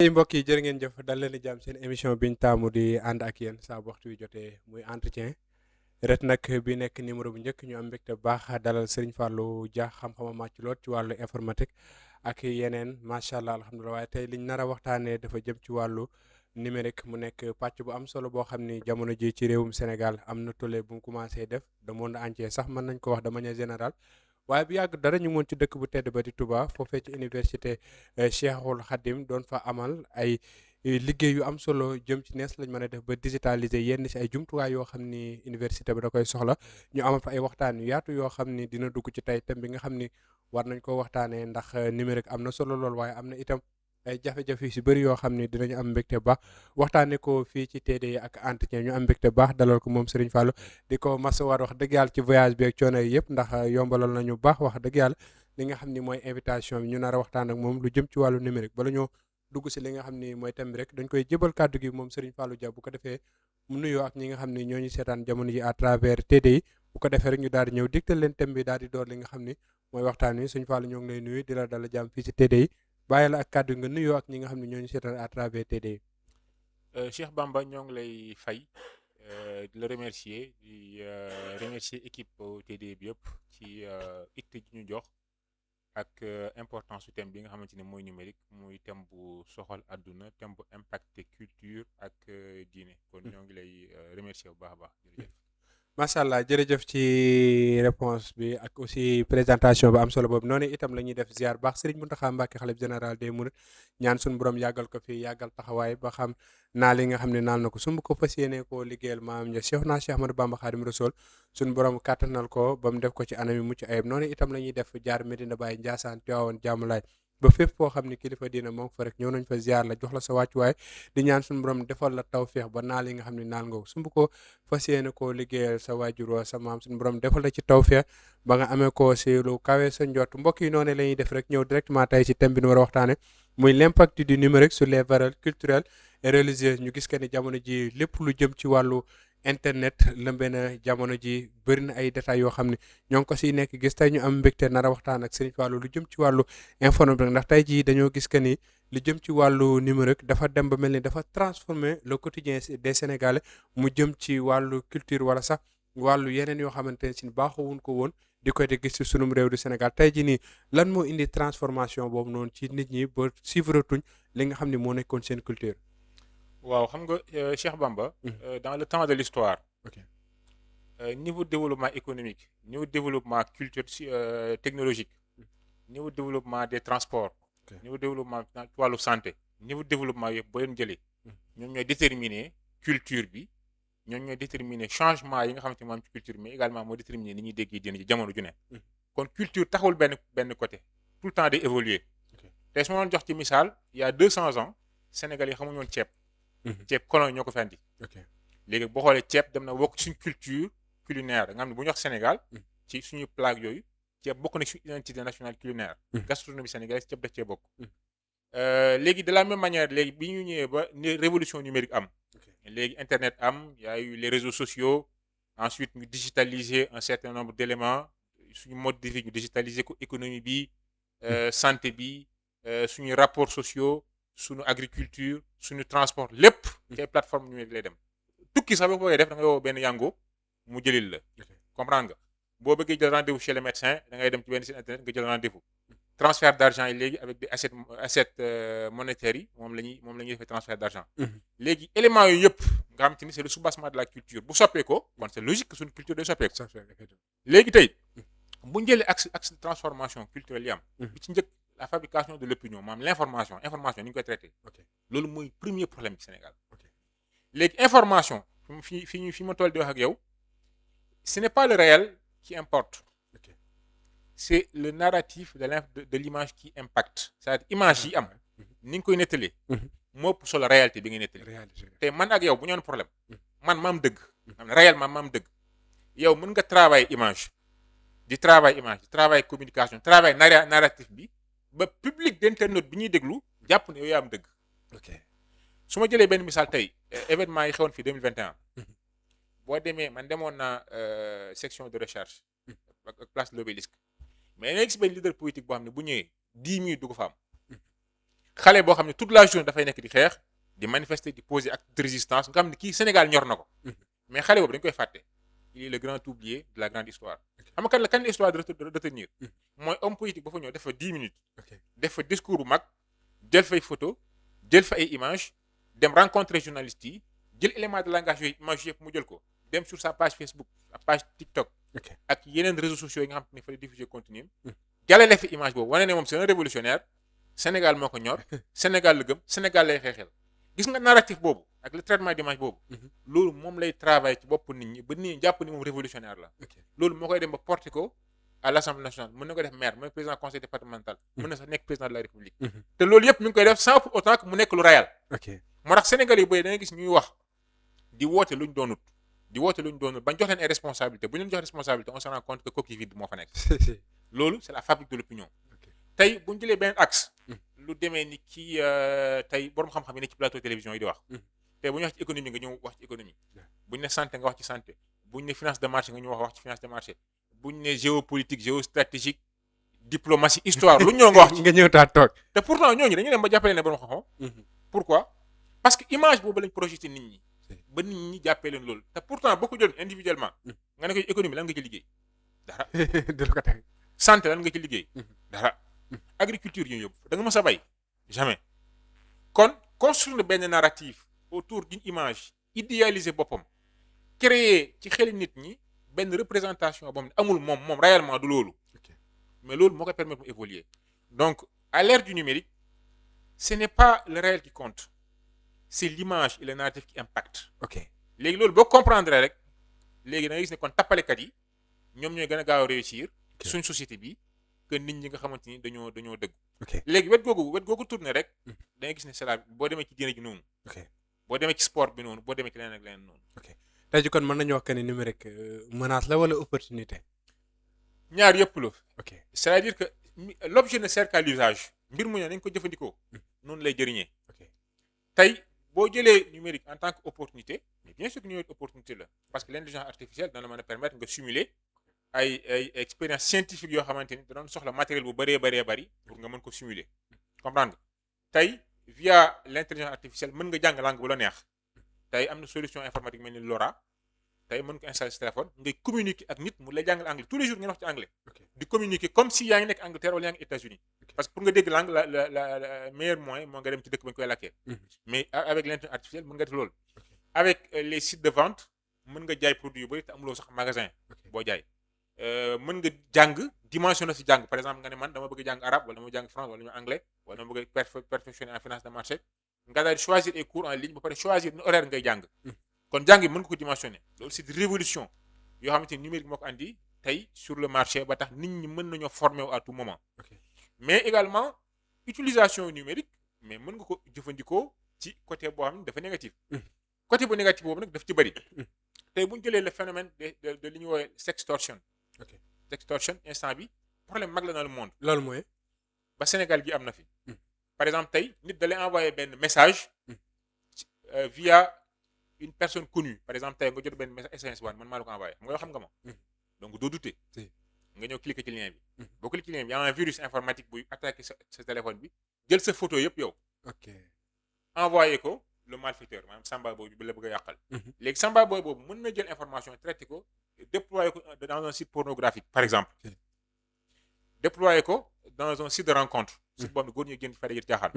kay mbokk yi jërë ngeen jëf dal leen di jàmm seen émission biñ taamu di ànd ak yéen saa bu waxtu wi jotee muy entretien ret nag bi nekk numéro bu njëkk ñu am mbégte bu baax dalal Serigne Fallou Dia xam-xama màcc lool ci wàllu informatique ak yeneen macha allah alhamdulilah waaye tey liñ nar a waxtaanee dafa jëm ci wàllu numérique mu nekk pàcc bu am solo boo xam ni jamono ji ci réewum Sénégal am na tollé bu mu commencé def de monde entier sax mën nañ ko wax de manière générale. waaye bu yàgg dara ñu moon ci dëkk bu tedd ba di Touba foofee ci université Cheikhul Khadim doon fa amal ay liggéey yu am solo jëm ci nees lañ mën a def ba digitaliser yenn ci ay jumtuwaay yoo xam ni université bi da koy soxla ñu amal fa ay waxtaan yu yaatu yoo xam ni dina dugg ci tey thème bi nga xam ni war nañ ko waxtaanee ndax numérique am na solo lool waaye am na itam ay jafe-jafe yu si bëri yoo xam ni dinañu am mbégte baax waxtaanee ko fii ci TDI ak entretien ñu am mbégte baax dalal ko moom Serigne Fallou di ko masawaat wax dëgg yàlla ci voyage bi ak coono yi yëpp ndax yombalal nañu baax wax dëgg yàlla li nga xam ni mooy invitation bi ñu nar a waxtaan ak moom lu jëm ci wàllu numérique bala ñoo dugg si li nga xam ni mooy thème bi rek dañ koy jébal kàddu gi moom Serigne Fallou Dia bu ko defee mu nuyoo ak ñi nga xam ni ñoo ñu seetaan jamono ji à travers TDI bu ko defee rek ñu daal di ñëw digtal leen thème bi daal di door li nga xam ni mooy waxtaan wi Serigne Fallou ñoo ngi lay nuyu di la dala jàmm fii ci TDI bàyyi la ak kàddu nga nuyoo ak ñi nga xam ne ñoo ñu seetaan à travers TDI. Cheikh Bamba ñoo ngi lay fay di la remercier di remercier équipe TDI bi yëpp ci itte ji ñu jox ak importance su thème bi nga xamante ne mooy numérique muy thème bu soxal àdduna thème bu impacté culture ak diine kon ñoo ngi lay remercier bu baax a baax jërëjëf. macha allah jërëjëf ci réponse bi ak aussi présentation bu am solo boobu noonu itam la ñuy def ziar baax Serigne Mountakha Mbacké xalif général des Mourides ñaan suñu borom yàggal ko fi yàggal taxawaay ba xam naal yi nga xam ne naal na ko sumb ko fas yéene koo liggéeyal maam ja Cheikh Ahmadou Bamba Khadim Rassoul suñu borom kàttanal ko ba mu def ko ci anam yi mucc ayib noonu itam la ñuy def jaar Medina Baye Ndiassane Tivaouane Diamalaye ba fépp foo xam ne kilifa diina moo ngi fa rek ñëw nañ fa ziar la jox la sa wàccuwaay di ñaan suñu borom defal la tawféex ba naal yi nga xam ne naal nga ko sumb ko fas yéene koo liggéeyal sa waajur wa sa maam suñu borom defal la ci tawféex ba nga amee ko si lu kawe sa njott mbokk yi noonu la ñuy def rek ñëw directement tey ci thème bi ñu war a waxtaane muy l'impact du numérique sur les valeurs culturelles et religieuses ñu gis que ni jamono ji lépp lu jëm ci wàllu internet lëmbe na jamono ji bëri na ay détails yoo xam ne ñoo ngi ko siy nekk gis tey ñu am mbégte nar a waxtaan ak Serigne Fallou lu jëm ci wàllu informatique ndax tey jii dañoo gis que ni lu jëm ci wàllu numérique dafa dem ba mel ni dafa transformer le quotidien des Sénégalais mu jëm ci wàllu culture wala sax wàllu yeneen yoo xamante ne si baaxoowuñ ko woon di koy di gis ci sunum réew du Sénégal tey jii nii lan moo indi transformation boobu noonu ci nit ñi ba suivre tuñ li nga xam ne moo nekkoon seen culture. waaw xam nga Cheikh Bamba. dans le temps de l'histoire ok niveau développement économique niveau développement culture technologique niveau développement des transports niveau développement ci wàllu santé niveau développement yëpp boo leen jëlee ñoom ñooy déterminer culture bi ñoom ñooy déterminer changement yi nga xamante ne moo am ci culture mais également moo déterminer ni ñuy déggee diine ci jamono ju ne kon culture taxawul benn côté tout le temps day évoluer tey su ma doon jox ci misaal il y a 200 ans Sénégal yi xamuñu woon ceeb ceeb colon ñoo ko fi andi léegi boo xoolee ceeb dem na bokk suñu culture culinaire nga xam ne bu ñu wax Sénégal ci suñu plaque yooyu ceeb bokk na suñu identité nationale culinaire gastronomie sénégalaise ceeb daf cee bokk léegi de la même manière léegi bi ñu ñëwee ba révolution numérique am léegi internet am y a eu les réseaux sociaux ensuite ñu digitaliser un certain nombre d'éléments suñu mode de vie ñu digitaliser ko économie bi santé bi suñu rapports sociaux suñu agriculture suñu transport lépp ci ay plateforme numérique lay dem tukki sax boo ko bëggee def da ngay woo benn yango mu jëlil la comprendre nga boo bëggee jël rendez-vous chez le médecin da ngay dem ci benn site internet nga jël rendez-vous transfert d'argent yi léegi avec des assets monétaires yi moom la ñuy defee transfert d'argent léegi éléments yooyu yëpp nga xam te ni c'est le soubassement de la culture bu soppee ko kon c'est logique que suñu culture day soppeeku léegi tey bu ñu jëlee axe transformation culturelle yi am bi ci njëkk la fabrication de l'opinion maanaam information ni ñu koy traité loolu mooy premier problème ci Sénégal léegi information fi ma toll di wax ak yow ce n'est pas le réel qui importe c'est le narratif de l'image qui impacte c'est-à-dire image yi am ni nga koy nettalee moo ëpp solo réalité bi nga nettalee te man ak yow bu ñu amoon problème man maam dëgg réellement maam dëgg yow mën nga travailler image di travail communication travail narratif bi ba public d'internet bi ñuy déglu jàpp ne yow yaa am dëgg su ma jëlee benn misaal tey événement yi xewoon fii 2021 boo demee man demoon naa section de recherche ak place de l'Obélisque mais da ngay gis benn leader politique boo xam ne bu ñëwee 10 minutes du ko fa am xale boo xam ne toute la journée dafay nekk di xeex di manifester di poser acte de résistance nga xam ne kii Sénégal ñor na ko mais xale boobu dañ koy fàtte il est le grand oublié de la grande histoire xam nga kan la histoire de retenir mooy homme politique ba fa ñëw def fa 10 minutes def fa discours bu mag jël fay photo jël fa ay image dem rencontrer journalistes yi jël élément de langage yooyu image yëpp mu jël ko dem sur sa page Facebook sa page TikTok ak yeneen réseaux sociaux yi nga xam ne fa la diffuser contenu jàllale fi image boobu wane ne moom c'est un révolutionnaire Sénégal moo ko ñor Sénégal la gëm Sénégal lay xeexel gis nga narratif boobu ak le traitement d'image boobu loolu moom lay travailler ci bopp nit ñi ba nit ñi jàpp ni moom révolutionnaire la loolu moo koy dem ba porter ko à l'Assemblée nationale mën na ko def maire mën na président conseil départemental mën na sax nekk président de la République te loolu yëpp mi ngi koy def sans pour autant que mu nekk lu réel moo tax Sénégal yi bëri da nga gis ñuy wax di woote luñ doonut bañ jox leen ay responsabilité bu ñu leen jox responsabilité on se rend compte que coquille vide moo fa nekk loolu c'est la fabrique de l'opinion tey bu ñu jëlee beneen axe lu demee ni kii tey borom xam-xam yi ne ci plateau télévision yi di wax tey bu ñu wax ci économie nga ñëw wax ci économie bu ñu ne santé nga wax ci santé bu ñu ne finance de marché nga ñëw wax ci finance de marché bu ñu ne géopolitique géostratégique diplomatie histoire lu ñëw nga wax ci nga ñëw taa toog te pourtant ñooñu dañu dem ba jàppale ne borom xam-xam pourquoi parce que image boobu lañ projeté nit ñi ba nit ñi jàppee leen loolu te pourtant boo ko jël individuellement nga ne ko économie lan nga ci liggéey dara santé lan nga ci liggéey dara agriculture yi yóbbu da nga mës a bay jamais kon construire benn narratif autour d'une image idéaliser boppam créer ci xeli nit ñi benn représentation boo xam ne amul moom réellement du loolu mais loolu moo koy permettre mu évoluer donc à l'ère du numérique ce n'est pas le réel qui compte c'est l'image et le narratif qui impacte léegi loolu boo comprendre rek léegi da nga gis ne kon tappalekat yi ñoom ñooy gën a gaaw a réussir suñ société bi que nit ñi nga xamante ni dañoo dëgg léegi wet googu tourné rek da nga gis ne c'est la boo demee ci diine ji noonu boo demee ci sport bi noonu boo demee ci leneen ak leneen noonu tey ji kon mën nañu wax que ni numérique menace la wala opportunité ñaar yëpp la c'est-à-dire que l'objet ne sert qu'à l'usage mbir mu ne nañ ko jëfandikoo noonu lay jëriñee tey boo jëlee numérique en tant que opportunité mais bien sûr que numérique opportunité la parce que l'intelligence artificielle dana la mën a permettre nga simuler ay expérience scientifique yoo xamante ni da doon soxla matériel bu bari pour nga mën ko simuler comprendre nga tey via l'intelligence artificielle mën nga jàng langue bu la neex tey am na solution informatique mel ni LoRa tey mën ko installer sa téléphone ngay communiquer ak nit mu lay jàngal anglais tous les jours ngeen wax ci anglais di communiquer comme si yaa ngi nekk Angleterre wala yaa ngi États-Unis parce que pour nga dégg langue la meilleur moyen moo nga dem ci dëkk ba ñu koy lakkee mais avec l'intelligence artificielle mën nga def loolu avec les sites de vente mën nga jaay produit yu bari te amuloo sax magasin boo jaay mën nga jàng dimension na si jàng par exemple nga ne man dama bëgg jàng arabe wala dama jàng français wala ñu anglais wala dama bëgg perfectionner en finance de marché nga daal di choisir ay cours en ligne ba pare choisir une horaire ngay jàng kon jàng yi mën nga ko dimensionner loolu c'est une révolution yoo xamante ni numérique moo ko andi tey sur le marché ba tax nit ñi mën nañoo former wu à tout moment mais également utilisation numérique mais mën nga ko jëfandikoo ci côté boo xam ne dafa négatif côté bu négatif boobu nag daf ci bëri tey bu ñu jëlee le phénomène de li ñuy woowee sextortion sextortion instant bi problème mag la dans le monde loolu mooy ba Sénégal gi am na fi par exemple tey nit da lay envoyer benn message via une personne connue par exemple tey nga jot benn message SMS man maa la ko envoyé xam nga yoo xam nga ma donc doo douter nga ñëw cliquer ci lien bi boo cliquer ci lien bi y a un virus informatique buy attaquer sa téléphone bi jël sa photo yëpp yow envoyé ko le malfaiteur maanaam Samba boobu bi la bëgg a yàqal léegi Samba boobu mën na jël information traité ko déployer ko dans un site pornographique par exemple déployer ko dans un site de rencontre site boo xam ne góor ñi génn fay yër jaaxal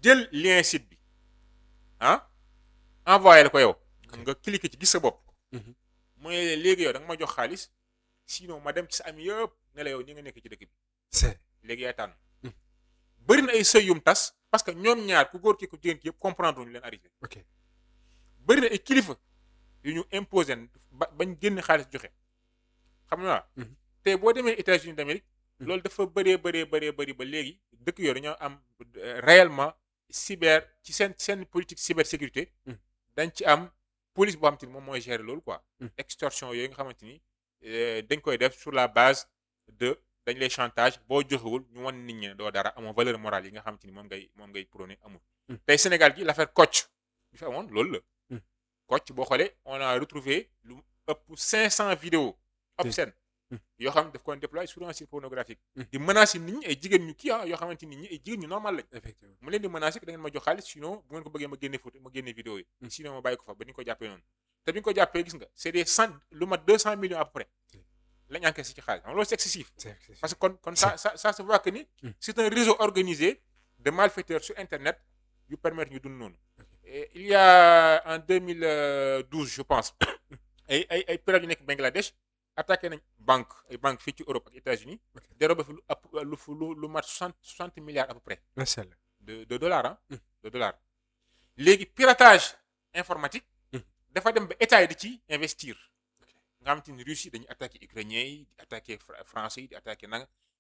jël lien site bi envoyé la ko yow nga cliquer ci gis sa bopp mooy léegi yow da nga ma jox xaalis sinon ma dem ci sa ami yëpp ne la yow ñi nga nekk ci dëkk bi léegi yaay tànn bëri na ay sëy yum tas parce que ñoom ñaar ku góor ki ku jigéen ki yëpp comprendre ñu leen arrivé bëri na ay kilifa yu ñu imposé bañ génn xaalis joxe xam nga te boo demee États-Unis d'Amérique loolu dafa bëri ba léegi dëkk yooyu dañoo am réellement cyber ci seen politique cybersécurité dañ ci am police boo xamante ni moom mooy gérer loolu quoi extorsion yooyu nga xamante ni dañ koy def sur la base de dañ lay chantage boo joxewul ñu wan nit ñi doo dara amoo valeur morale yi nga xamante ni moom ngay prôné amul tey Sénégal gi l'affaire Kocc bi fi amoon loolu la Kocc boo xoolee on a retrouvé lu ëpp 500 vidéos obscènes yoo xam ne daf ko déployer sur un site pornographique di menacer nit ñi ay jigéen ñu kii yoo xamante nit ñi ay jigéen ñu normal lañ effectivement mu leen di menacer que da ngeen ma jox xaalis sinon bu ngeen ko bëggee ma génne photo ma génne vidéo yi sinon ma bàyyi ko fa ba ni ñu ko jàppee noonu te bi ñu ko jàppee gis nga c'est des lu mat 200 millions à peu près lañ encaissé ci xaalis xam loolu c'est excessif parce que kon ça se voit que ni c'est un réseau organisé de malfaiteurs sur internet yu permettre ñu dund noonu et il y a en 2012 je pense ay période yu nekk Bangladesh attaqué nañ ay banque fii ci Europe ak États-Unis dérobé fi lu mat 60 milliards à peu près macha allah de dollars de dollars léegi piratage informatique dafa dem ba état yi di ci investir nga xamante ni Russie dañuy attaqué ukrainiens yi di attaqué français yi di attaqué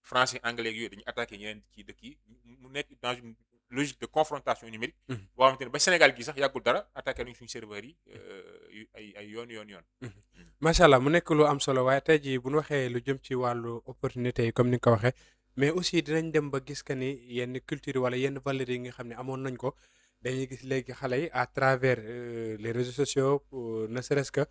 français anglais yooyu dañuy attaqué ñeneen ci dëkk yi mu nekk dans une logique de confrontation numérique boo xamante ne ba Sénégal gi sax yàggul dara attaqué nañu suñu serveurs yi ay yoon macha allah mu nekk lu am solo waaye tey jii bu ñu waxee lu jëm ci wàllu opportunité yi comme ni nga ko waxee mais aussi dinañ dem ba gis que ni yenn culture wala yenn valeurs yi nga xam ne amoon nañ ko dañuy gis léegi xale yi à travers les réseaux sociaux ne serait-ce que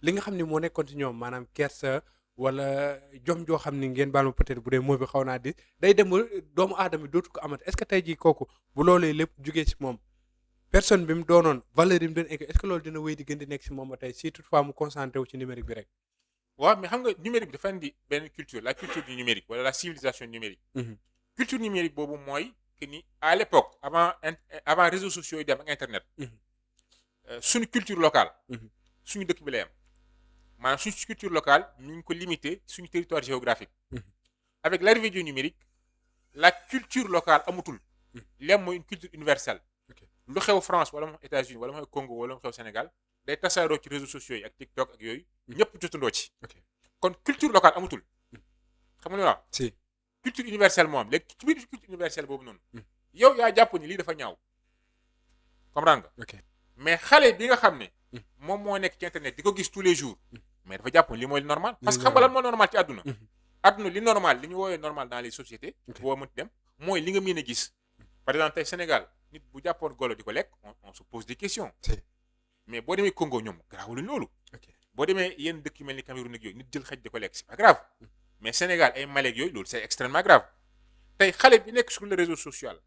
li nga xam ne moo nekkoon ci ñoom maanaam kersa wala jom joo xam ni ngeen baal ma peut-être bu dee moo bi xaw naa di day dem ba doomu aadama bi dootu ko amati est-ce que tey jii kooku bu loolee lépp jugee ci moom personne bi mu doonoon valeur yi mu doon est-ce que loolu dina wéy di gën di nekk ci moom ba tey si toutefois mu concentré wu ci numérique bi rek. waaw mais xam nga numérique bi dafa indi benn culture la culture du numérique wala la civilisation numérique. culture numérique boobu mooy que ni à l'époque avant réseaux sociaux yi dem ak internet. suñu culture locale. suñu dëkk bi lay am maanaam suñu culture locale ñu ngi ko limité suñu territoire géographique. avec l'arrivée du numérique la culture locale amatul. léegi mooy une culture universelle. lu xew France wala mu xew États-Unis wala mu xew Congo wala mu xew Sénégal day tasaaroo ci réseaux sociaux yi ak TikTok ak yooyu ñëpp jotandoo ci. kon culture locale amatul. xam nga lu ma si culture universelle moo am léegi ci biir culture universelle boobu noonu. yow yaa jàpp ni lii dafa ñaaw. comprendre nga. mais xale bi nga xam ne. moom moo nekk ci internet di ko gis tous les jours. mais dafa jàpp ni lii mooy li normal. parce que xam nga lan moo normal ci àdduna. àdduna li normal li ñu woowee normal dans les sociétés. boo mënti dem mooy li nga mën a gis. par exemple tey Sénégal nit bu jàppoon golo di ko lekk on se pose des questions. mais boo demee Congo ñoom garaawul loolu. boo demee yenn dëkk yu mel ni Cameroun ak yooyu nit jël xaj di ko lekk c'est pas grave. mais Sénégal ay Mali ak yooyu loolu c'est extrêmement grave. tey xale bi nekk sur le réseau social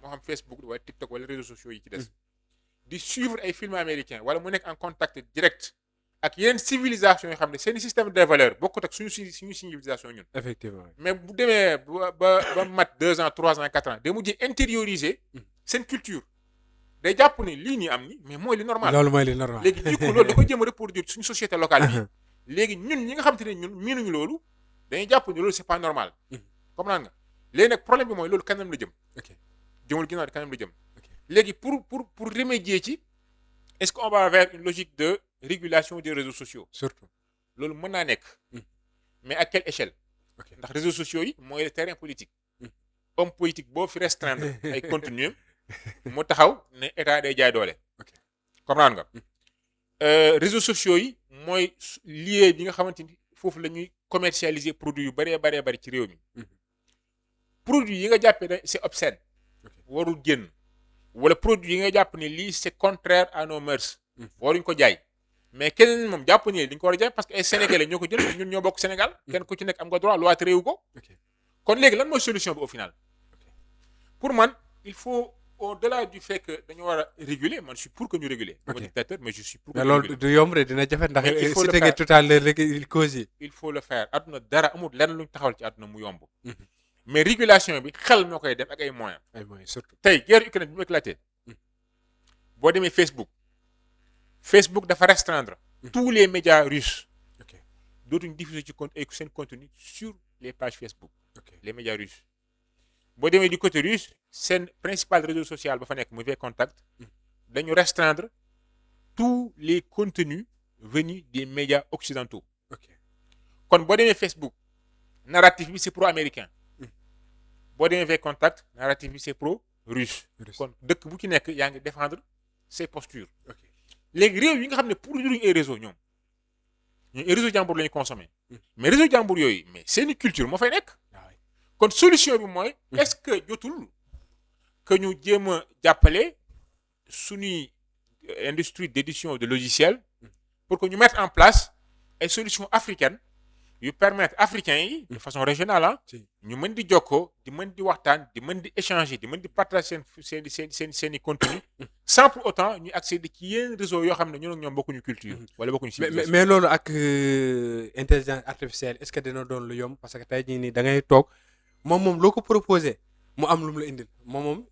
moo xam Facebook wala TikTok wala réseaux sociaux yi ci des. di suivre ay films américains wala mu nekk en contact direct ak yeneen civilisation yoo xam ne seen système de valeurs bokkut ak suñu civilisation ñun. effectivement mais bu demee ba mat 2 ans 3 ans 4 ans day mujj intérioriser seen culture day jàpp ni lii nii am ni mais mooy li normal. loolu mooy li normal léegi du coup loolu da koy jéem a reproduire suñu société locale bi. léegi ñun ñi nga xam te ne ñun miinuñu loolu dañuy jàpp ni loolu c'est pas normal. comprendre nga léegi nag problème bi mooy loolu kanam la jëm. jëmul ginnaaw di kanam la jëm. léegi pour remédier ci est-ce qu'on va vers une logique de régulation des réseaux sociaux. surtout loolu mën naa nekk. mais à quelle échelle. ndax réseaux sociaux yi mooy le terrain politique. homme politique boo fi restreindre ay contenu mu taxaw ne état day jaay doole. comprendre nga. réseaux sociaux yi mooy lieu bi nga xamante ni foofu la ñuy commercialiser produits yu bari ci réew mi. produits yi nga jàppee ne c'est obscène. warul génn. wala produit yi nga jàpp ne lii c'est contraire à nos mœurs. waruñ ko jaay. mais keneen moom jàpp ne dañ ko war a jaay parce que ay sénégalais ñoo ko jël ñun ñoo bokk Sénégal. kenn ku ci nekk am nga droit loi réewu ko. kon léegi lan mooy solution bi au final. pour man il faut au-delà du fait que dañu war a réguler man je suis pour que ñu réguler. comme dictateur mais je suis pour que ñu réguler. mais loolu du yomb de dina jafe ndax cité nga tout à l'heure rek cause yi. il faut le faire àdduna dara amul lenn luñ taxawal ci àdduna mu yomb. mais régulation bi xel moo koy def ak ay moyens. surtout tey guerre Ukraine bi mu éclaté boo demee Facebook dafa restreindre tous les médias russes. dootuñu diffuser ci seen contenu sur les pages Facebook. les médias russes. boo demee du côté russe seen principal réseau social ba fa nekk muy VKontakte dañu restreindre tous les contenus venus des médias occidentaux. kon boo demee Facebook narratif bi c'est pro-américain. boo demee VKontakte narratif bi c'est pro-russe. kon dëkk bu ci nekk yaa ngi défendre ses postures. léegi réew yi nga xam ne pour ñu ay réseau ñoom ay réseau jàmbur la ñu consommer. mais réseau jàmbur yooyu mais seeni culture moo fay nekk. kon solution bi mooy. est-ce que jotul que ñu jéem a jàppale suñuy industrie d'édition de logiciels pour que ñu mettre en place ay solutions africaines yu permettre africains yi de façon régionale ah Si. ñu mën di jokkoo di mën di waxtaan di mën di échanger di mën di partager seen i contenu sans pour autant ñu accéder ci yenn réseau yoo xam ne ñun ak ñoom bokkuñu culture wala bokkuñu civilisation. mais loolu ak intelligence artificielle est-ce que dina doon lu yomb parce que tey jii nii da ngay toog moom loo ko proposé mu am lu mu la indil moom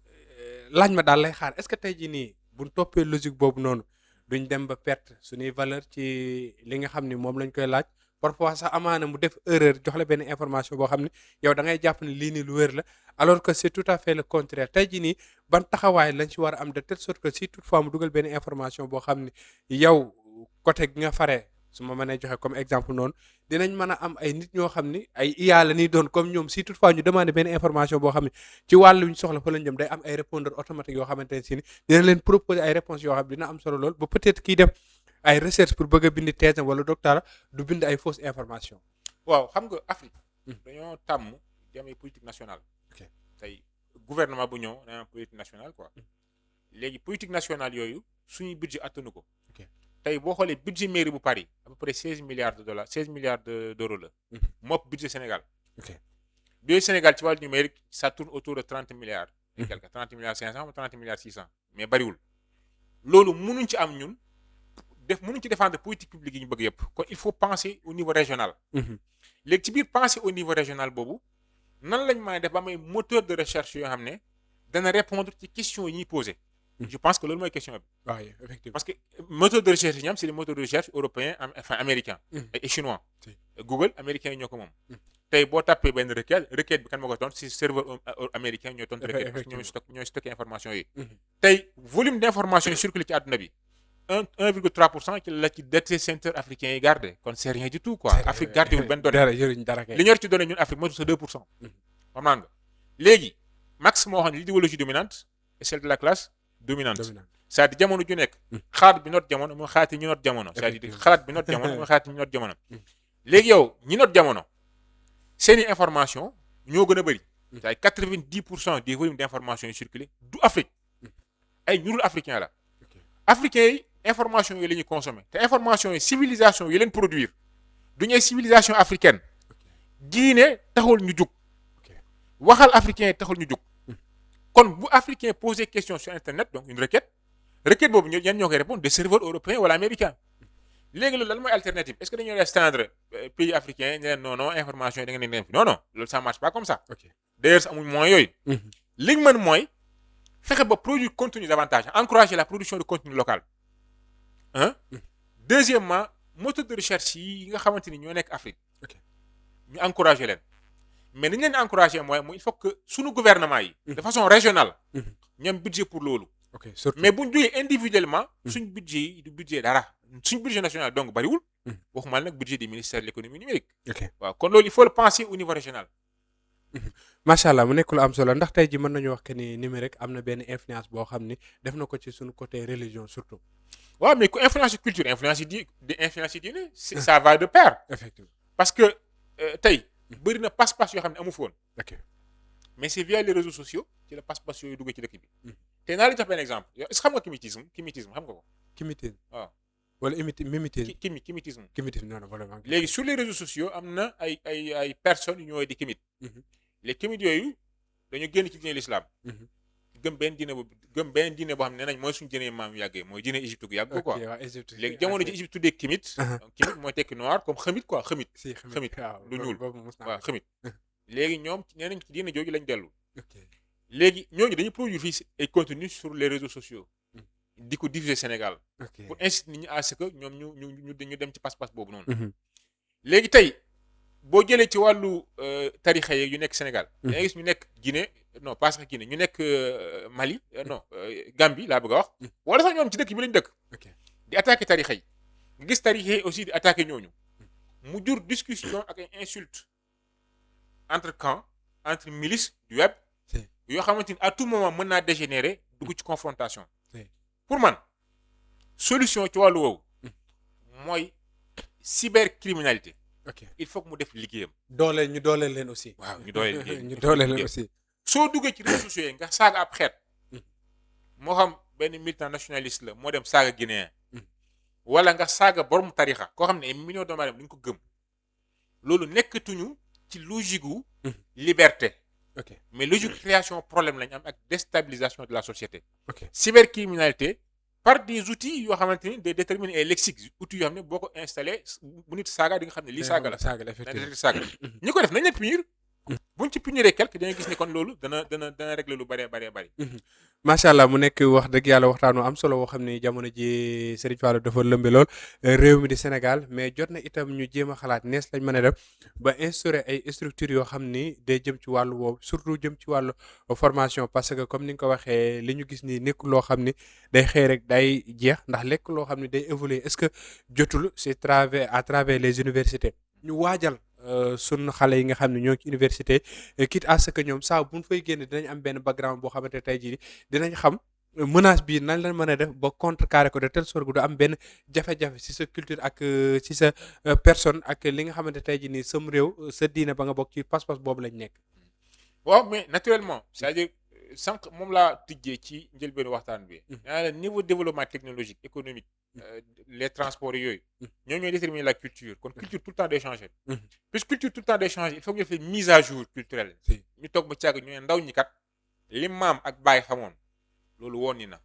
laaj ma daal lay xaar est-ce que tey jii nii buñ toppee logique boobu noonu duñ dem ba perte suñuy valeur ci li nga xam ni moom lañ koy laaj parfois sax amaana mu def erreur jox la benn information boo xam ne yow da ngay jàpp ne lii nii lu wér la alors que c'est tout à fait le contraire tey jii nii ban taxawaay lañ ci war a am de telle sorte que si toutefois mu dugal benn information boo xam ne yow côté gi nga faree su ma mënee joxe comme exemple noonu dinañ mën a am ay nit ñoo xam ni ay IA la ñuy doon comme ñoom si toutefois ñu demandé benn information boo xam ne ci wàllu ñu soxla fa lañ jëm day am ay répondeur automatique yoo xamante ne si ni dina leen proposer ay réponses yoo xam ne dina am solo lool ba peut-être kiy def ay recherche pour bëgg a bind thèse wala doctorat du bind ay fausses informations. waaw xam nga Afrique. dañoo tàmm di am ay politique nationale. ok tey gouvernement bu ñëw dañoo am politique nationale quoi. léegi politique nationale yooyu suñuy budget attanu ko. tey boo xoolee budget mairie bu Paris à peu près 16 milliards de dollars 16 milliards d'euros la. mopp budget Sénégal. budget Sénégal ci wàllu numérique ça tourne autour de 30 milliards. et quelque 30 milliards 500 ou 30 milliards 600 mais bariwul. loolu mënuñ ci am ñun mënuñ ci défendre politique publique yi ñu bëgg yëpp kon il faut penser au niveau régional. léegi ci biir penser au niveau régional boobu nan lañ mën a def ba may moteur de recherche yoo xam ne dana répondre ci questions yi ñuy poser. je pense que loolu mooy question bi. waaw effectivement parce que moteur de recherche yi ñu am c'est des moteurs de recherche européens enfin américains. et chinois. Google américains yi ñoo ko moom. tey boo tapé benn requête bi kan ma ko tontu si serveur américain ñooy tontu requête parce que ñooy stocké information yi. tey volume d'information yi circulé ci àdduna bi 1,3% ci la ci data center africain yi gardé kon c'est rien du tout quoi. Afrique gardé wul benn donnée. li ñor ci donnée ñun Afrique motul sa 2%. xam nga léegi max moo xam ne l'idéologie dominante et celle de la classe dominante. c'est-à-dire jamono ju nekk. xalaat bi noot jamono mooy xalaat yi ñu noot jamono. c'est-à-dire xalaat bi noot jamono mooy xalaat yi ñu noot jamono. léegi yow ñi noot jamono seeni information ñoo gën a bëri. c'est-à-dire 90% des volumes d'information yi circulé du Afrique ay ñurul africain la. africains yi information yi la ñuy consommer te information yi civilisation yi leen produire du ñuy civilisation africaine diine taxul ñu jug waxal africain yi taxul ñu jug kon bu africain poser question sur internet donc une requête boobu ñan ñoo koy répondre des serveurs européens wala américains léegi loolu lan mooy alternative est-ce que dañoo restreindre pays africains ne leen non information yi da ngeen di non loolu ça marche pas comme ça. d'ailleurs amuñ moyens yooyu. li ñu mën mooy fexe ba produire contenu davantage encourager la production de contenu local. Deuxièmement moteur de recherche yi nga xamante ni ñoo nekk Afrique. ñu encourager leen mais dañu leen encourager mooy il faut que suñu gouvernement yi. de façon régionale. ñu am budget pour loolu. mais bu ñu jógee individuellement. suñ budget yi du budget dara suñ budget national donc bariwul. waxumal nag budget du ministère de l'économie numérique. waaw kon loolu il faut le penser au niveau régional. macha allah mu nekk lu am solo ndax tey ji mën nañu wax que ni numérique am na benn influence boo xam ni def na ko ci suñu côté religion surtout. waaw mais ku influence culture influence yi diine ça va de pair. effectivement parce que tey bëri na passe-passe yoo xam ne amu fi woon. mais c'est via les réseaux sociaux ci la passe-passe yooyu duggee ci dëkk bi. te naa la jox benn exemple yow est-ce que xam nga kimitisme xam nga ko. kimitisme waaw. wala mimétisme. kimitisme non vraiment. léegi sur les réseaux sociaux am na ay personnes yu ñooy di kimit. les kimit yooyu dañu génn ci diine l'islam. gëm benn diine boo xam ne nee nañ mooy suñu diine maam yàggee mooy diine Égypte gu yàgg quoi. léegi jamono ji Égypte tuddee kimit. kimit mooy tekki noir comme xamit quoi xamit. xamit lu ñuul waaw xamit. léegi ñoom nee nañ ci diine jooju lañ dellu. léegi ñooñu dañuy produire fii ay contenus sur les réseaux sociaux. di ko diffuser Sénégal. pour inciter nit ñi à ce que ñoom ñu dem ci passe-passe boobu noonu. léegi tey boo jëlee ci wàllu tarixa yu nekk Sénégal. da ngay gis ñu nekk Guinée non pas sax Guinée ñu nekk Mali non Gambie laa bëgg a wax. wala sax ñoom ci dëkk bi lañ dëkk. di attaquer tarixa yi nga gis tarixa yi aussi di attaquer ñooñu. mu jur discussion ak ay insultes entre camps entre milices du web. yoo xamante ni à tout moment mën naa dégénérer dugg ci confrontation. pour man solution ci wàllu woowu mooy cybercriminalité. il faut que mu def liggéeyam. ñu dooleel leen aussi. waaw ñu dooleel leen aussi. soo duggee ci réseaux sociaux yi nga saaga ab xeet. moo xam benn militant nationaliste la moo dem saaga guinéen. wala nga saaga borom tarixa koo xam ne ay millions de doomu aadama dañu ko gëm. loolu nekkatuñu ci logique gu liberté ok mais logique création problème lañ am ak déstabilisation de la société. ok cybercriminalité par des outils yoo xamante ni des déterminés et lexiques outils yoo xam ne boo ko installé bu nit saaga di nga xam ne lii saaga la. saaga la dañ effectivement détecté saaga ñi ko def nañ leen punir buñ ci puniree quelque danga gis ne kon loolu dana régler lu bëree bëri. macha allah mu nekk wax dëgg yàlla waxtaanu am solo woo xam ni jamono ji Serigne Fallou dafa lëmbe lool réew mi di Sénégal mais jot na itam ñu jéem a xalaat nees lañ mën a def ba instaurer ay structures yoo xam ni day jëm ci wàllu woowu surtout jëm ci wàllu formation parce que comme ni nga ko waxee li ñu gis nii nekk loo xam ni day xëy rek day jeex ndax lekk loo xam ni day évoluer est-ce que jotul c'est à travers les universités ñu waajal sunu xale yi nga xam ne ñoo ci université quitte à ce que ñoom saa bu ñu fay génne dinañ am benn background boo xamante tey jii dinañ xam menace bii nan la mën a def ba contrecarrer ko de telle sorte que du am benn jafe-jafe ci sa culture ak ci sa personne ak li nga xamante tey jii nii sam réew sa diine ba nga bokk ci pas-pas boobu lañ nekk. waaw mais naturellement c'est-à-dire sànq moom laa tijjee ci njëlbeenu waxtaan bi. naa la niveau développement technologique économique. Les transports yooyu. ñoo ñooy déterminer la culture kon culture tout le temps day changer. puisque culture tout le temps day changer il faut que ñu def mise à jour culturelle. ñu toog ba càgg ñu ne ndaw ñi kat li maam ak baay xamoon loolu woon ni na.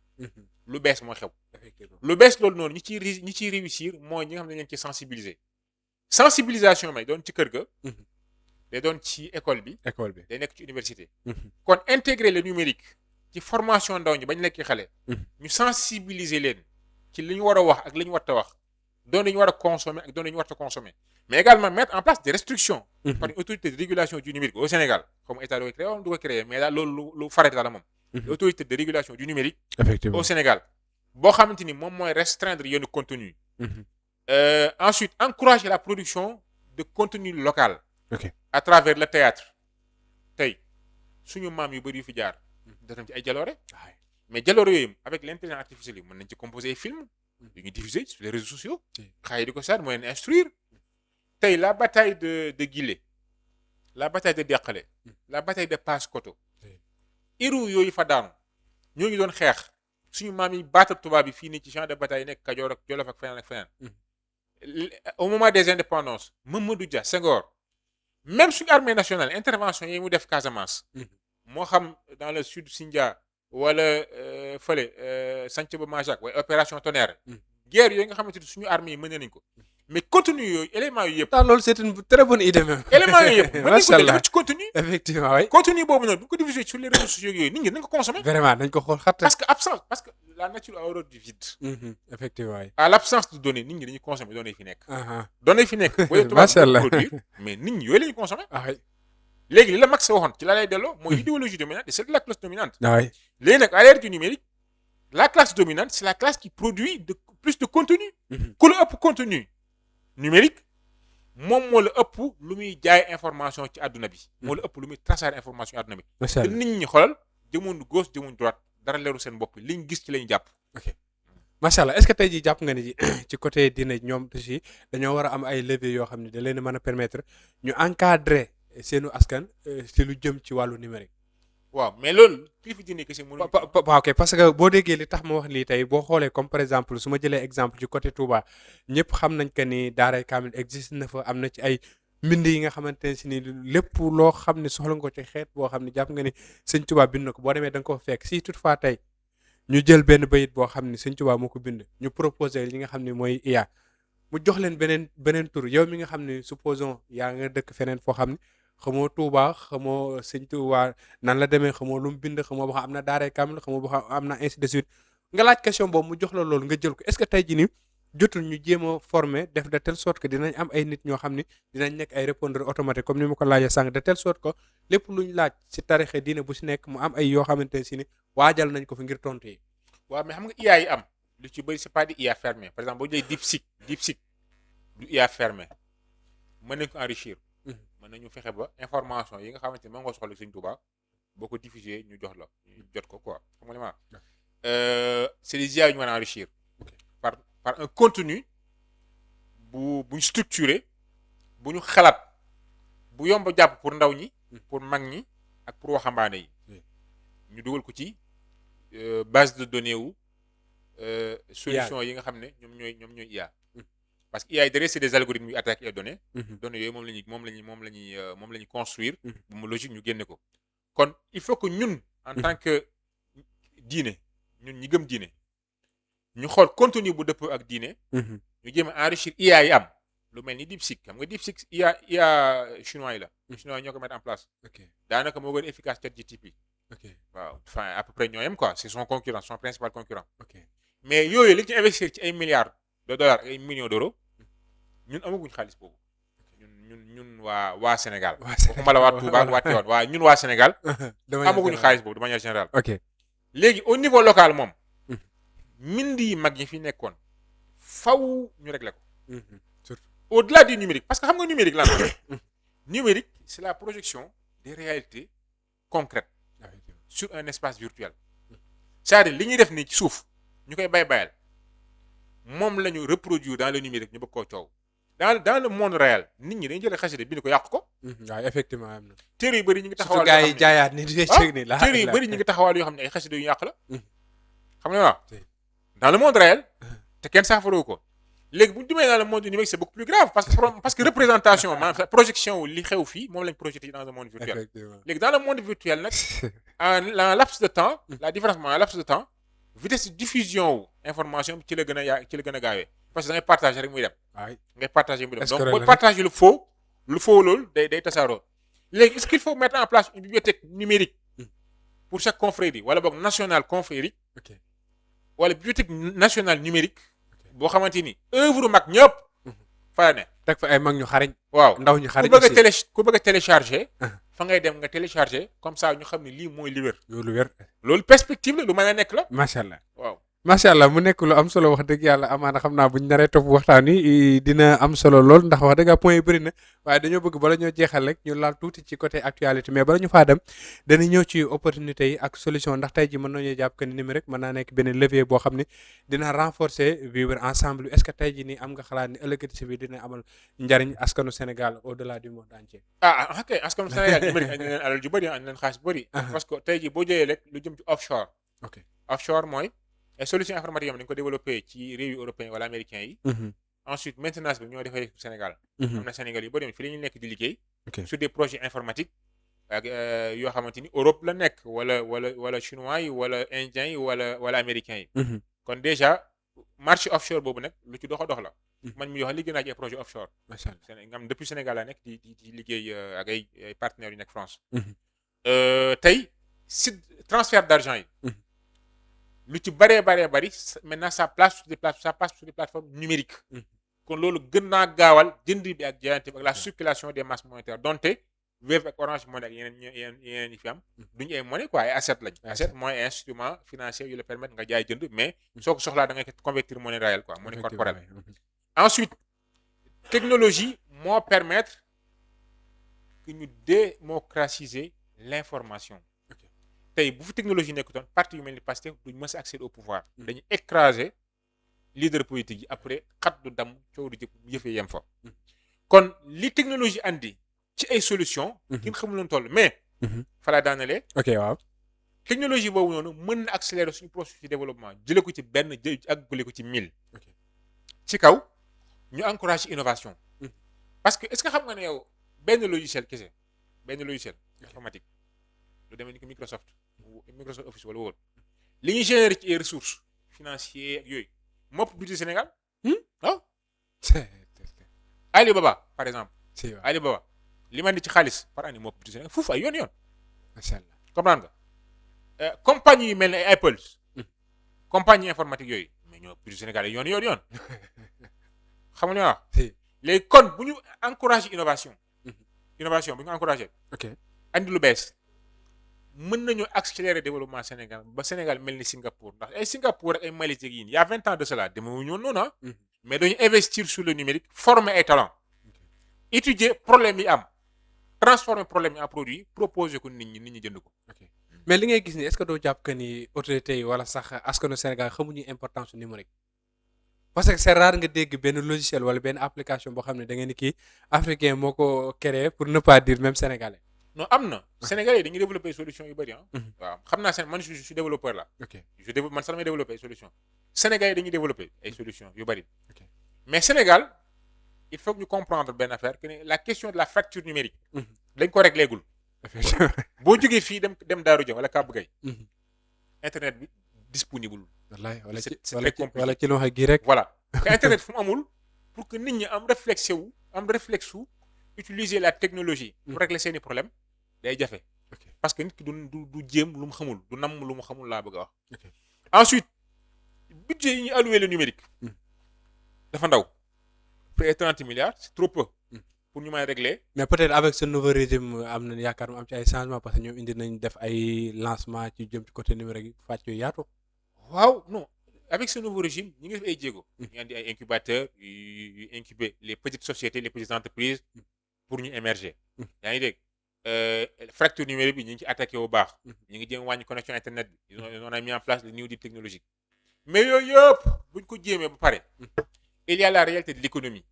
lu bees moo xew. effectivement lu bees loolu noonu ñi ciy réussir mooy ñi nga xam ne dañ leen ci sensibiliser. sensibilisation may doon ci kër ga. day doon ci école bi. day nekk ci université. kon intégrer le numérique ci formation ndaw ñi bañ nekk xale. ñu sensibiliser leen ci li ñu war a wax ak li ñu war a wax doon li ñu war a consommer ak doon li ñu war a consommer mais également mettre en place des restrictions. par une autorité de régulation du numérique au Sénégal comme état da koy créé wala du ko créé mais daal loolu lu farata la moom. l'autorité de régulation du numérique. effectivement au Sénégal boo xamante ni moom mooy restreindre yenn contenu. Ensuite encourager la production de contenu local. À travers le théâtre tey suñu maam yu bëri yu fi jaar def nañ ci ay jaloore mais jaloore yooyu avec l'intelligence artificielle yi mën nañ ci composer ay film yu ñu diffuser sur les réseaux sociaux xale yi di ko seet mooy leen instruire tey la bataille de Guilé la bataille de Deqale la bataille de Paoskoto héros yooyu fa daanu ñoo ngi doon xeex suñu maam yi baatab tubaab bi fii nii ci champ de bataille nekk Kajoor ak Jolof ak feneen ak feneen au moment des indépendances Mamadou Dia Senghor même suñu armée nationale intervention yi mu def Casamance. moo xam dans le sud Sindia wala fële Santhiaba Majak wala opération Tonnerre. guerre yooyu nga xamante ni suñu armée yi mën nañ ko. mais contenu yooyu éléments yooyu yëpp. loolu c'est une très bonne idée même. éléments yooyu yëpp mën nañ ko def ci contenu. effectivement oui. contenu boobu nag bu ko diffuser sur les réseaux sociaux yooyu nit ñi nañ ko consommer. vraiment dañ ko xool xatt. parce que la nature a horreur du vide. effectivement oui. à l'absence de données nit ñi dañuy consommer données yi fi nekk. données yi fi nekk. macha allah produire mais nit ñi yooyu la ñuy consommer. oui. léegi li la Max waxoon ci la lay delloo mooy l'idéologie dominante et c'est la classe dominante. oui. léegi nag à l'ère du numérique la classe dominante c'est la classe qui produit plus de contenu. ku la ëpp contenu numérique moom moo la ëpp lu muy jaay information ci àdduna bi. moo la ëpp lu muy traçage information ci àdduna bi. macha allah te nit ñi xoolal jëmoon gauche jëmoon droite dara leeru seen bopp liñ gis ci lañu jàpp. ok macha allah est-ce que tey jii jàpp nga ni ci côté dina ñoom aussi dañoo war a am ay leviers yoo xam ne da leen mën a permettre ñu encadrer seenu askan ci lu jëm ci wàllu numérique. waaw mais loolu kilifa diine kese mënuñu. waaw ok parce que boo déggee li tax ma wax lii tey boo xoolee comme par exemple su ma jëlee exemple ci côté Touba ñëpp xam nañ que ni daaray kaamil existe na fa am na ci ay mbind yi nga xamante ne si ni lépp loo xam ne soxla nga ko ci xeet boo xam ne jàpp nga ni sëñ Touba bind na ko boo demee da nga ko fekk si toutefois tey ñu jël benn bayit boo xam ne sëñ Touba moo ko bind ñu proposé li nga xam ne mooy IA mu jox leen beneen tur yow mi nga xam ne supposons yaa nga dëkk feneen foo xam ne xamoo Touba xamoo sëñ Touba nan la demee xamoo lu mu bind xamoo ba xam am na daaray kaamil xamoo ba xam am na ainsi de suite nga laaj question boobu mu jox la loolu nga jël ko est-ce que tey jii nii jotul ñu jéem a former def de telle sorte que dinañ am ay nit ñoo xam ni dinañ nekk ay répondeur automatique comme ni ma ko laajee sànq de telle sorte que lépp luñ laaj si tarixe diine bu si nekk mu am ay yoo xamante ne si ni waajal nañ ko fi ngir tontu yi. waaw mais xam nga IA yi am lu ci bëri c'est pas des IA fermé par exemple boo jëlee DeepSeek du IA fermé mën nañ ko enrichir. mën nañu fexe ba information yi nga xamante ne moom nga soxla Sëñ Tuubaa boo ko diffuser ñu jox la ñu jot ko quoi xam nga li ma c'est des IA yu ñu mën a enrichir par un contenu bu structuré bu ñu xalaat bu yomb a jàpp pour ndaw ñi pour mag ñi ak pour waxambaane yi ñu dugal ko ci base de données wu solution yi nga xam ne ñoom ñooy IA parce que IA derrière c'est des algorithmes yu attaquent les données. Mhm. données yooyu moom la ñuy construire. Mhm. bu mu logique ñu génne ko. kon il faut que ñun en tant que diine ñun ñi gëm diine ñu xool contenu bu dëppoo ak diine. Mhm. ñu jéem a enrichir IA yi am lu mel ni DeepSeek xam nga DeepSeek IA chinois yi la. chinois yi ñoo ko mettre en place. ok daanaka moo gën efficace ChatGPT. ok waaw enfin à peu près ñoo yem quoi c'est son concurrent son principal concurrent. ok mais yooyu li ñu ci investir ci ay milliards de dollars ay millions d'euros ñun amaguñ xaalis boobu ñun waa Sénégal. waxuma la waa Touba ak waa Tivaouane waa ñun waa Sénégal. amaguñu xaalis boobu de manière générale. ok léegi au niveau local moom. mind yi mag yi fi nekkoon faw ñu régler ko. surtout au-delà du numérique parce que xam nga numérique lan la. numérique c'est la projection des réalités concrètes sur un espace virtuel. c'est-à-dire li ñuy def nii ci suuf ñu koy bayal moom la ñu reproduire dans le numérique ñu bëgg koo coow. dans le monde réel nit ñi dañu jëlee xasida bind ko yàq ko. waaw effectivement am na. téere yu bëri ñu ngi taxawal surtout gars yi jaayaat ni di cëg ni la téere yu bëri ñu ngi taxawal yoo xam ne ay xasida yu yàq la. xam nga waaw dans le monde réel te kenn saafarawu ko léegi bu ñu demee dans le monde numérique c'est beaucoup plus grave parce que représentation maanaam projection wu li xew fii moom lañ projeté dans un monde virtuel. effectivement léegi dans le monde virtuel nag en laps de temps la différence mooy en laps de temps vitesse de diffusion wu information bi ci la gën a gaawee parce que da ngay partager rek muy dem. waay ngay partager muy dem donc Est-ce que booy loolu partager lu faux loolu day tasaaroo léegi est-ce qu'il faut mettre en place une bibliothèque numérique pour chaque confrérie wala boog nationale confrérie ok wala bibliothèque nationale numérique boo xamante ni œuvre mag ñëpp fa la ne. teg fa ay mag ñu xarañ. waaw ndaw ñu xarañ ku bëgg a télécharger fa ngay dem nga télécharger comme ça ñu xam ne lii mooy li wér. loolu wér. loolu perspective la lu mën a nekk la. macha allah. waaw macha allah mu nekk lu am solo wax dëgg yàlla amaana xam naa bu ñu naree topp waxtaan wi dina am solo lool ndax wax dëgg point yi bëri na waaye dañoo bëgg bala ñoo jeexal rek ñu laal tuuti ci côté actualité mais bala ñu faa dem dañuy ñëw ci opportunité yi ak solution ndax tey ji mën nañoo jàpp que ni numérique mën naa nekk benn levier boo xam ne dina renforcer vivre ensemble est-ce que tey ji nii am nga xalaat ni ëllëgati si bi dina amal njariñ askanu Sénégal au-delà du monde entier. ok askanu Sénégal numérique andi leen alal ju bëri andi leen xaalis bu bëri. parce que tey jii boo jëlee rek lu jëm ci offshore. ok offshore mooy ay solution informatique yoo xam ne dañu ko développé ci réew yu européens wala américains yi. ensuite maintenance bi ñoo defee Sénégal. am na Sénégal yu bëri fii la ñu nekk di liggéey. sur des projets informatiques ak yoo xamante ni Europe la nekk wala chinois yi wala indiens yi wala américains yi. kon déjà marché offshore boobu nag lu ci dox la. man mi wax liggéey naa ci ay projet offshore. macha allah nga xam depuis Sénégal laa nekk di liggéey ak ay partenaires yu nekk France. tey site transfert d'argent yi. lu ci bëree maintenant ça passe sur des plateformes numériques. kon loolu gën naa gaawal jënd bi ak jaayante bi ak la circulation des masses monétaires donte Wave ak Orange Money ak yeneen yi fi am. duñu ay monnaie quoi ay asset lañ. asset mooy instrument financier yu la permettre nga jaay jënd mais soo ko soxlaa da ngay convertir monnaie réelle quoi monnaie corporelle. ensuite technologie moo permettre que ñu démocratiser l'information. tey bu fi technologie nekkutoon parti yu mel ni Pastef duñ mës a accéder au pouvoir. dañuy écraser leader politique yi après xat du dam coow du jëfee yem fa. kon li technologie andi ci ay solutions. kin xamuloon toll mais. fa laa daanalee. ok waaw. technologie boobu noonu mën na accélérer suñu processus de développement jëlee ko ci benn àggale ko ci 1000. ci kaw ñu encourager innovation. parce que est-ce que xam nga ne yow benn logiciel kese benn logiciel informatique lu demee ni ko Microsoft Office wala woon li ñuy générer ci ay ressources financières ak yooyu moo ëpp budget Sénégal. waaw. Alibaba par exemple. Alibaba li ma indi ci xaalis par année moo ëpp budget Sénégal foofu ay yoon. macha allah comprendre nga compagnie yu mel ne ay Apple. compagnie informatique yooyu mais ñoo budget Sénégal ay yoon. xam nga wax. léegi kon bu ñu encourager innovation. innovation bu ñu encourager. ok andi lu bees. mën nañu accélérer développement Sénégal ba Sénégal mel ni Singapour ndax ay Singapour ak ay Malaisie yi il y a 20 ans de cela demewuñu woon noonu mais dañu investir sur le numérique former ay talents étudier problème yi am transformer problème yi en produit proposer ko nit ñi jënd ko. mais li ngay gis ni est-ce que doo jàpp que ni autorités yi wala sax askanu Sénégal xamuñu importance su numérique parce que c'est rare nga dégg benn logiciel wala benn application boo xam ne da ngeen ni kii africain moo ko créé pour ne pas dire même sénégalais. non am na Sénégalais dañuy développer solution yu bëri waaw xam naa man je suis développeur là. man sax damay développer ay solution Sénégalais dañuy développer ay solution yu bëri. mais Sénégal il faut que ñu comprendre benn affaire que la question de la fracture numérique dañ ko réglé gul boo jógee fii dem Daaru Jëm wala Kàbb Gay internet bi disponible. wallaay wala ci c'est très compliqué wala ci lu wax gi rek. voilà te internet fu mu amul pour que nit ñi am réflexe wu utiliser la technologie. pour régler seeni problème day jafe. parce que nit ki du jéem lu mu xamul du nam lu mu xamul laa bëgg a wax. ensuite budget yi ñu alloué le numérique. dafa ndaw. près de 30 milliards c'est trop peu. pour ñu may régler. mais peut-être avec ce nouveau régime am nañ yaakaar mu am ci ay changements parce que ñoom indi nañ def ay lancement ci jëm ci côté numérique yi fàcc yu yaatu. waaw non avec ce nouveau régime ñu ngi def ay jéego. ñu andi ay incubateurs yu incuber les petites sociétés les petites entreprises pour ñu émerger. yaa ngi dégg fracture numérique bi ñu ngi ci attaqué bu baax. ñu ngi jéem wàññi connexion internet bi. on a mis en place le New Deal technologique. mais yooyu yëpp buñ ko jéemee ba pare. il y a la réalité de l'économie.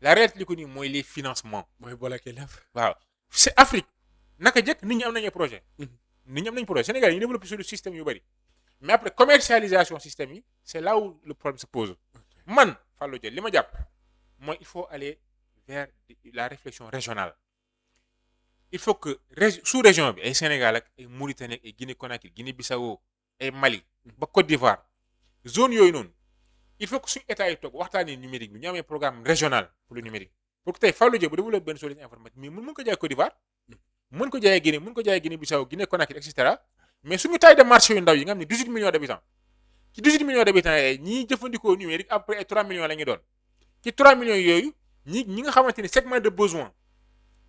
la réalité de l'économie mooy les financements. mooy boole kii lépp. waaw c'est Afrique naka jëkk nit ñi am nañu projet. nit ñi am nañu projet Sénégal yi ñu développé sur le système yu bëri. mais après commercialisation système yi c'est là où le problème se pose. man Fallou Dia li ma jàpp mooy il faut aller vers la réflexion régionale. il faut que sous-région bi ay Sénégal ak ay Mauritanie ak ay Guinée-Conakry Guinée-Bissau ay Mali ba Côte d'Ivoire zone yooyu noonu il faut que suñu état yi toog waxtaanee numérique bi ñu amee programme régional pour le numérique pour que tey Fallou Dia bu développé benn solution informatique mais mën ko jaay Côte d'Ivoire mën ko jaayee Guinée mën ko jaayee Guinée-Bissau Guinée-Conakry et cetera mais suñu taille de marché yu ndaw yi nga xam ne 18 millions d'habitants ci 18 millions d'habitants yooyu ñiy jëfandikoo numérique après ay 3 millions la ñuy doon ci 3 millions yooyu ñi nga xamante ni segment de besoin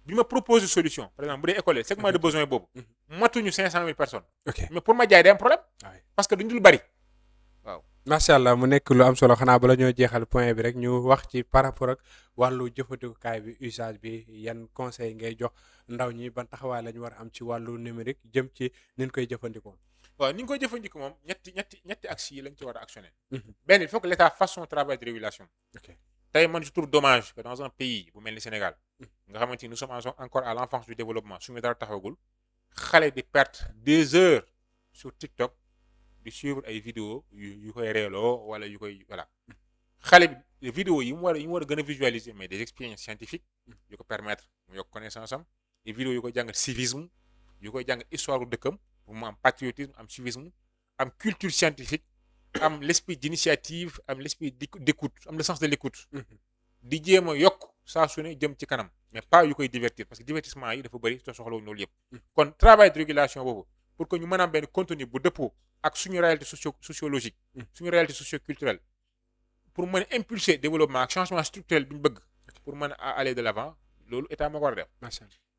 bi ma propose solution par exemple bu dee école segment de besoin boobu matuñu 500 000 personnes. mais pour ma jaay day am problème. parce que duñ dul bari waaw. macha allah mu nekk lu am solo xanaa bala ñoo jeexal point bi rek ñu wax ci par rapport ak wàllu jëfandikukaay bi usage bi yan conseil ngay jox ndaw ñi ban taxawaay la ñu war a am ci wàllu numérique jëm ci ni ñu koy jëfandikoo. waaw ni ñu koy jëfandikoo moom ñetti axes yi lañ ci war a actionner. benn il faut que l'État fasse son travail de régulation. tey man je trouve dommage que dans un pays bu mel ni Sénégal nga xamante ni nous sommes encore à l'enfance du développement suñu dara taxawagul xale di perte 2 heures sur TikTok di suivre ay vidéos yu koy reeloo wala yu koy voilà xale bi vidéos yi mu war a gën a visualiser mais des expériences scientifiques yu ko permettre mu yokk connaissance am et vidéos yu koy jàngal civisme yu koy jàngal histoire u dëkkam pour mu am patriotisme am civisme am culture scientifique am l'esprit d'initiative am l'esprit d'écoute am le sens de l'écoute di jéem a yokk saa su ne jëm ci kanam mais pas yu koy divertir parce que divertissement yi dafa bëri te soxlawuñu loolu yëpp kon travail de régulation boobu pour que ñu mën a am benn contenu bu dëppoo ak suñu réalité sociologique suñu réalité socioculturelle pour mën a impulser développement ak changement structurel bi ñu bëgg pour mën a aller de l'avant loolu état moo ko war a def.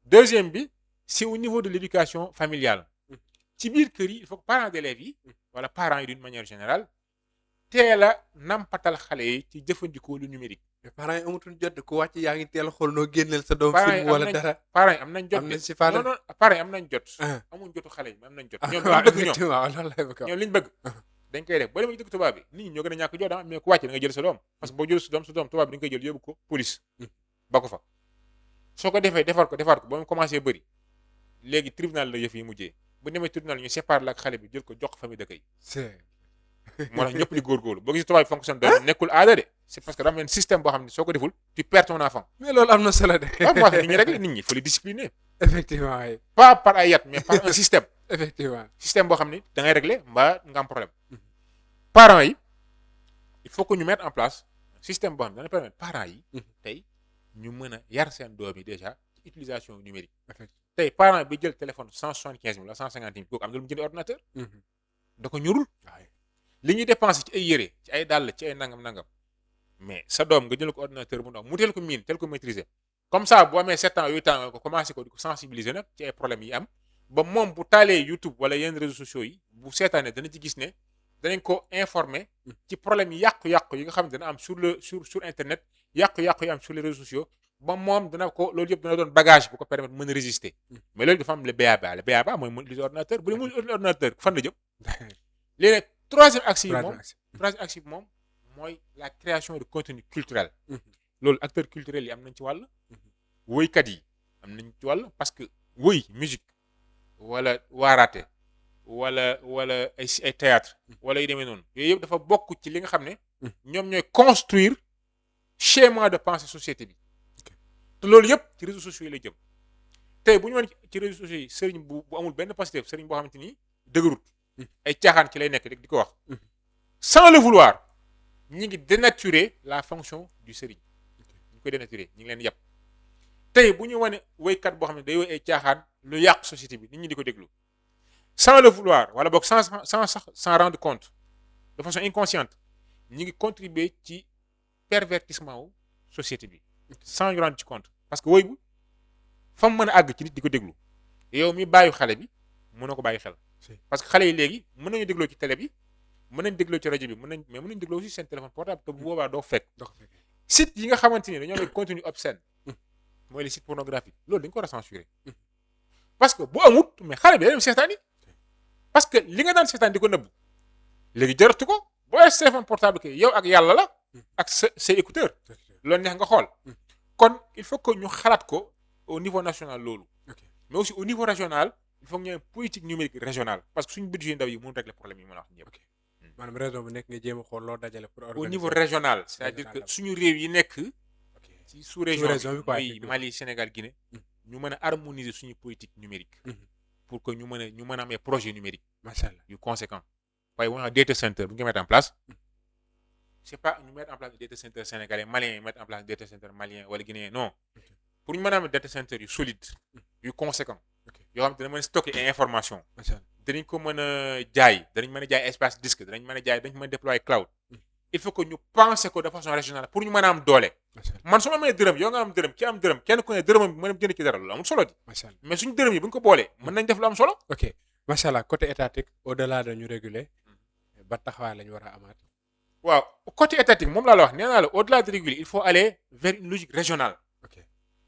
deuxième bi c'est au niveau de l'éducation familiale ci biir kër yi il faut que parents d'élèves yi wala parents yi d'une manière générale teel a nampatal xale yi ci jëfandikoo lu numérique. mais parents yi amatul jot ku wàcc yaa ngi teel a xool noo génneel sa doom film wala dara. parents yi am nañ jot am nañ si fànn non parents yi am nañ jot. amuñ jotu xale yi mais am nañ jot. ñoom liñ bëgg ñoom liñ bëgg. dañ koy def boo demee ci dëkk tubaab bi nit ñi ñoo gën a ñàkk jot mais ku wàcc da nga jël sa doom parce que boo jël sa doom tubaab bi da nga koy jël yóbbu ko police. ba ko fa soo ko defee defar ko ba mu commencé bëri léegi tribunal la yëf yi mujjee bu demee tribunal ñu séparé la ak xale bi jël ko jox famille d'accueil. moo tax ñëpp di góorgóorlu boo gisee tubaab bi fonctionne doon nekkul aada de c'est parce que dafa am système boo xam ne soo ko deful tu perds ton enfant. mais loolu am na solo de. waaw moo tax nit ñi rek nit ñi faut les discipliner. effectivement oui. pas par ay yat mais par un système. effectivement système boo xam ne da ngay régler mbaa nga am problème. parents yi il faut que ñu mettre en place un système boo xam ne dana permettre parents yi. tey ñu mën a yar seen doom yi déjà ci utilisation numérique. tey parent bi jël téléphone 175 000 wala 150 000 kooku am na lu mu jënd ordinateur. da ko ñurul. li ñuy dépenser ci ay yére ci ay dàll ci ay nangam mais sa doom nga jël ko ordinateur bu ndaw mu teel ko miin teel ko maîtriser comme ça bu amee 7 ans 8 ans ko commencé ko di ko sensibiliser nag ci ay problèmes yi am ba moom bu taalee YouTube wala yenn réseaux sociaux yi bu seetaanee dana ci gis ne danañ ko informer ci problème yi yàqu-yàqu yi nga xam ne dana am sur internet yàqu-yàqu yi am sur les réseaux sociaux ba moom dana ko loolu yëpp dana doon bagage bu ko permettre mën a résister mais loolu dafa am le BABA mooy mën utiliser ordinateur bu dee mën utiliser ordinateur fan la jëm léegi nag troisième axe bi moom mooy la création de contenu culturel loolu acteurs culturels yi am nañ ci wàll woykat yi am nañ ci wàll parce que woy musique wala waaraate wala ay théâtre wala yu demee noonu yooyu yëpp dafa bokk ci li nga xam ne ñoom ñooy construire schéma de pensée société bi te loolu yëpp ci réseaux sociaux yi lay jëm tey bu ñu woon ci réseaux sociaux yi sëriñ bu amul benn Pastef sëriñ boo xamante ni dëgërut ay caaxaan ci lay nekk rek di ko wax sans le vouloir ñi ngi dénaturer la fonction du sëriñ ñu koy dénaturer ñi ngi leen yàpp tey bu ñu wane woykat boo xam ne day woy ay caaxaan lu yàq société bi nit ñi di ko déglu sans le vouloir wala boog sans rendre compte de façon inconsciente ñi ngi contribuer ci pervertissement wu société bi sans ñu rendre ci compte parce que woy bu fa mu mën a àgg ci nit di ko déglu yow mi bàyyi xale bi mënoo ko bàyyi xel parce que xale yi léegi mën nañu dégloo ci télé bi mën nañ dégloo ci rajo bi mais mën nañ dégloo aussi seen téléphone portable te bu boobaa doo fekk site yi nga xamante ni dañoo amee contenu obscène mooy les sites pornographiques loolu dañ ko war a censurer parce que bu amut mais xale bi day dem seetaan yi parce que li nga daan seetaan di ko nëbb léegi jaratu ko boo yor téléphone portable que yow ak yàlla la ak say écouteurs loolu neex nga xool kon il faut que ñu xalaat ko au niveau national loolu mais aussi au niveau régional il faut que ñu am politique numérique régionale parce que suñu budget ndaw yi mënul régler problème yi mën a wax ñëpp maanaam région bu nekk nga jéem a xool loo dajale pour organiser au niveau régional c'est-à-dire que suñu réew yi nekk ci sous-région bi mooy Mali Sénégal Guinée ñu mën a harmoniser suñu politique numérique pour que ñu mën a amee projet numérique macha allah yu conséquent waaye bu ñu data center bu ñu mettre en place c'est pas ñu mettre en place data center sénégalais malien yi mettre en place data center malien wala guinéen non pour ñu mën a am data center yu solide yu conséquent yoo xam te dana mën a stocker ay information danañ ko mën a jaay danañ mën a jaay espace disque danañ mën a jaay dañ mën a déployer cloud il faut que ñu penser ko de façon régionale pour ñu mën a am doole man su ma amee dërëm yow nga am dërëm ki am dërëm kenn ku ne dërëmam bi mën a jënd ci dara loolu amul solo di mais suñu dërëm yi bu ñu ko boolee mën nañ def lu am solo ok macha allah côté étatique au delà de ñu réguler ba taxawaay la ñu war a amaat waaw côté étatique moom laa la wax nee naa la au delà de réguler il faut aller vers une logique régionale